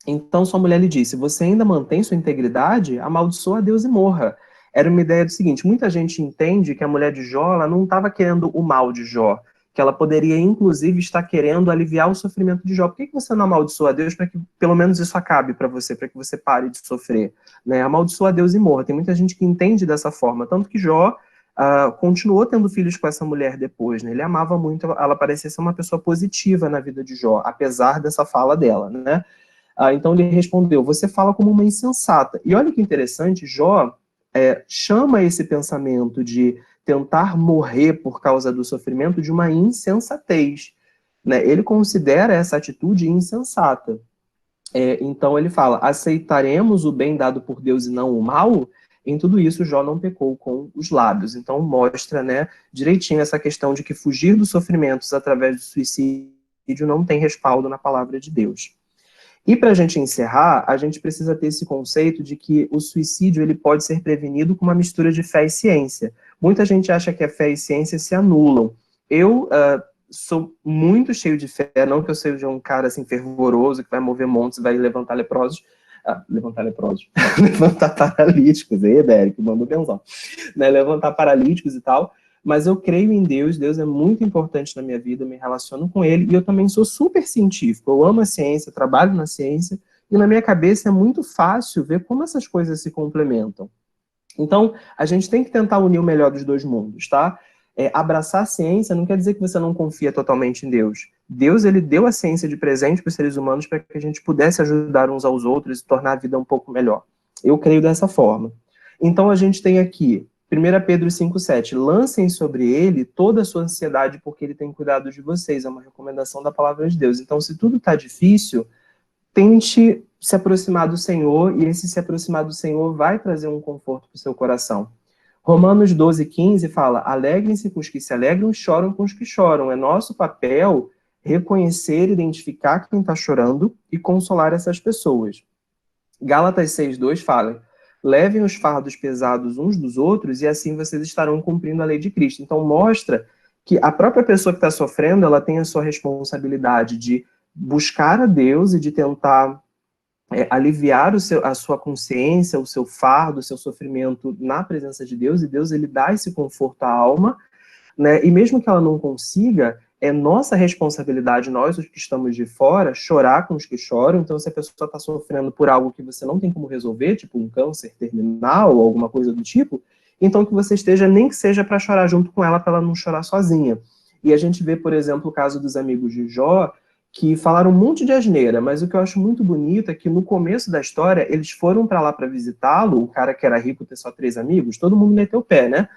A: Então sua mulher lhe disse, você ainda mantém sua integridade? Amaldiçoa a Deus e morra. Era uma ideia do seguinte, muita gente entende que a mulher de Jó, ela não estava querendo o mal de Jó, que ela poderia, inclusive, estar querendo aliviar o sofrimento de Jó. Por que você não amaldiçoa a Deus para que, pelo menos, isso acabe para você, para que você pare de sofrer? Né? Amaldiçoa a Deus e morra. Tem muita gente que entende dessa forma, tanto que Jó continuou tendo filhos com essa mulher depois. Né? Ele amava muito, ela parecia ser uma pessoa positiva na vida de Jó, apesar dessa fala dela. Né? Então ele respondeu, você fala como uma insensata. E olha que interessante, Jó chama esse pensamento de tentar morrer por causa do sofrimento de uma insensatez. Né? Ele considera essa atitude insensata. Então ele fala, aceitaremos o bem dado por Deus e não o mal? Em tudo isso, Jó não pecou com os lábios. Então mostra, né, direitinho essa questão de que fugir dos sofrimentos através do suicídio não tem respaldo na palavra de Deus. E para a gente encerrar, a gente precisa ter esse conceito de que o suicídio ele pode ser prevenido com uma mistura de fé e ciência. Muita gente acha que a fé e ciência se anulam. Eu sou muito cheio de fé, não que eu seja um cara assim fervoroso que vai mover montes, vai levantar leprosos, levantar paralíticos, Derek, mandou benzão, né? Levantar paralíticos e tal. Mas eu creio em Deus, Deus é muito importante na minha vida, eu me relaciono com Ele, e eu também sou super científico, eu amo a ciência, trabalho na ciência, e na minha cabeça é muito fácil ver como essas coisas se complementam. Então, a gente tem que tentar unir o melhor dos dois mundos, tá? Abraçar a ciência não quer dizer que você não confia totalmente em Deus. Deus, ele deu a ciência de presente para os seres humanos para que a gente pudesse ajudar uns aos outros e tornar a vida um pouco melhor. Eu creio dessa forma. Então, a gente tem aqui 1 Pedro 5,7, lancem sobre ele toda a sua ansiedade, porque ele tem cuidado de vocês, é uma recomendação da palavra de Deus. Então, se tudo está difícil, tente se aproximar do Senhor, e esse se aproximar do Senhor vai trazer um conforto para o seu coração. Romanos 12,15 fala, alegrem-se com os que se alegram e choram com os que choram. É nosso papel reconhecer, identificar quem está chorando e consolar essas pessoas. Gálatas 6,2 fala, levem os fardos pesados uns dos outros e assim vocês estarão cumprindo a lei de Cristo. Então mostra que a própria pessoa que está sofrendo, ela tem a sua responsabilidade de buscar a Deus e de tentar aliviar a sua consciência, o seu fardo, o seu sofrimento na presença de Deus, e Deus ele dá esse conforto à alma, né? E mesmo que ela não consiga, é nossa responsabilidade, nós os que estamos de fora, chorar com os que choram. Então, se a pessoa está sofrendo por algo que você não tem como resolver, tipo um câncer terminal ou alguma coisa do tipo, então que você esteja, nem que seja para chorar junto com ela, para ela não chorar sozinha. E a gente vê, por exemplo, o caso dos amigos de Jó, que falaram um monte de asneira, mas o que eu acho muito bonito é que no começo da história, eles foram para lá para visitá-lo, o cara que era rico ter só 3 amigos, todo mundo meteu o pé, né?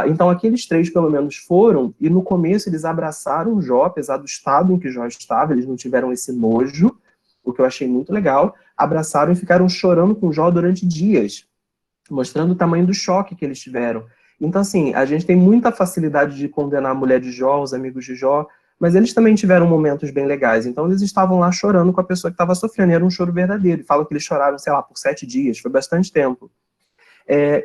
A: Então aqueles 3 pelo menos foram, e no começo eles abraçaram Jó, apesar do estado em que Jó estava, eles não tiveram esse nojo, o que eu achei muito legal, abraçaram e ficaram chorando com Jó durante dias, mostrando o tamanho do choque que eles tiveram. Então assim, a gente tem muita facilidade de condenar a mulher de Jó, os amigos de Jó, mas eles também tiveram momentos bem legais, então eles estavam lá chorando com a pessoa que estava sofrendo, era um choro verdadeiro, e falam que eles choraram, sei lá, por 7 dias, foi bastante tempo.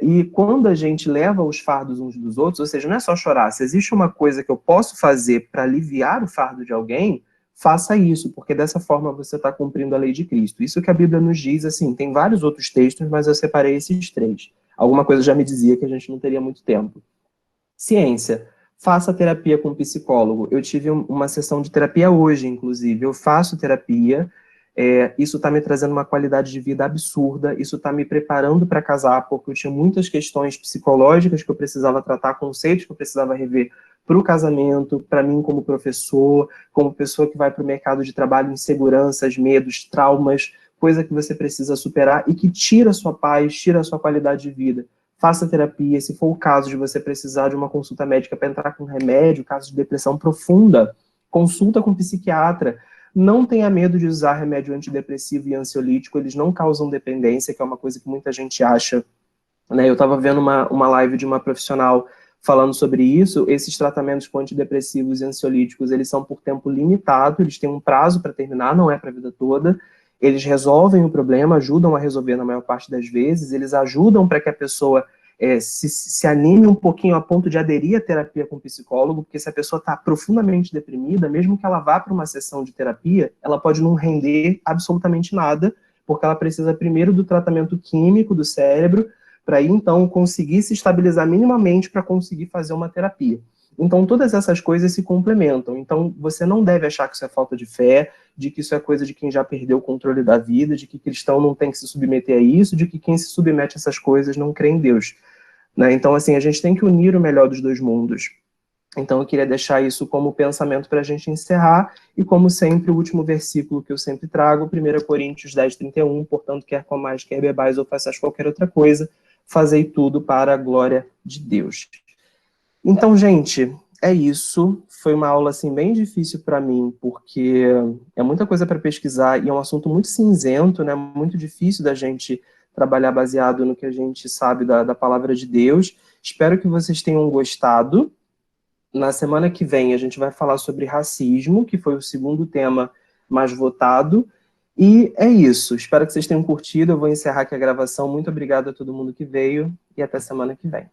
A: E quando a gente leva os fardos uns dos outros, ou seja, não é só chorar, se existe uma coisa que eu posso fazer para aliviar o fardo de alguém, faça isso, porque dessa forma você está cumprindo a lei de Cristo. Isso que a Bíblia nos diz, assim, tem vários outros textos, mas eu separei esses 3. Alguma coisa já me dizia que a gente não teria muito tempo. Ciência. Faça terapia com um psicólogo. Eu tive uma sessão de terapia hoje, inclusive. Eu faço terapia, isso está me trazendo uma qualidade de vida absurda, isso está me preparando para casar, porque eu tinha muitas questões psicológicas que eu precisava tratar, conceitos que eu precisava rever para o casamento, para mim como professor, como pessoa que vai para o mercado de trabalho, inseguranças, medos, traumas, coisa que você precisa superar e que tira a sua paz, tira a sua qualidade de vida. Faça terapia, se for o caso de você precisar de uma consulta médica para entrar com remédio, caso de depressão profunda, consulta com um psiquiatra. Não tenha medo de usar remédio antidepressivo e ansiolítico, eles não causam dependência, que é uma coisa que muita gente acha. Né? Eu estava vendo uma live de uma profissional falando sobre isso. Esses tratamentos com antidepressivos e ansiolíticos, eles são por tempo limitado, eles têm um prazo para terminar, não é para a vida toda. Eles resolvem o problema, ajudam a resolver na maior parte das vezes, eles ajudam para que a pessoa se anime um pouquinho a ponto de aderir à terapia com o psicólogo, porque se a pessoa está profundamente deprimida, mesmo que ela vá para uma sessão de terapia, ela pode não render absolutamente nada, porque ela precisa primeiro do tratamento químico do cérebro, para aí então conseguir se estabilizar minimamente para conseguir fazer uma terapia. Então todas essas coisas se complementam. Então você não deve achar que isso é falta de fé, de que isso é coisa de quem já perdeu o controle da vida, de que cristão não tem que se submeter a isso, de que quem se submete a essas coisas não crê em Deus. Né? Então, assim, a gente tem que unir o melhor dos dois mundos. Então, eu queria deixar isso como pensamento para a gente encerrar, e como sempre, o último versículo que eu sempre trago, 1 Coríntios 10, 31, portanto, quer comais, quer bebais ou façais qualquer outra coisa, fazei tudo para a glória de Deus. Então, gente, é isso. Foi uma aula, assim, bem difícil para mim, porque é muita coisa para pesquisar, e é um assunto muito cinzento, né, muito difícil da gente trabalhar baseado no que a gente sabe da palavra de Deus. Espero que vocês tenham gostado. Na semana que vem a gente vai falar sobre racismo, que foi o segundo tema mais votado. E é isso. Espero que vocês tenham curtido. Eu vou encerrar aqui a gravação. Muito obrigado a todo mundo que veio e até semana que vem.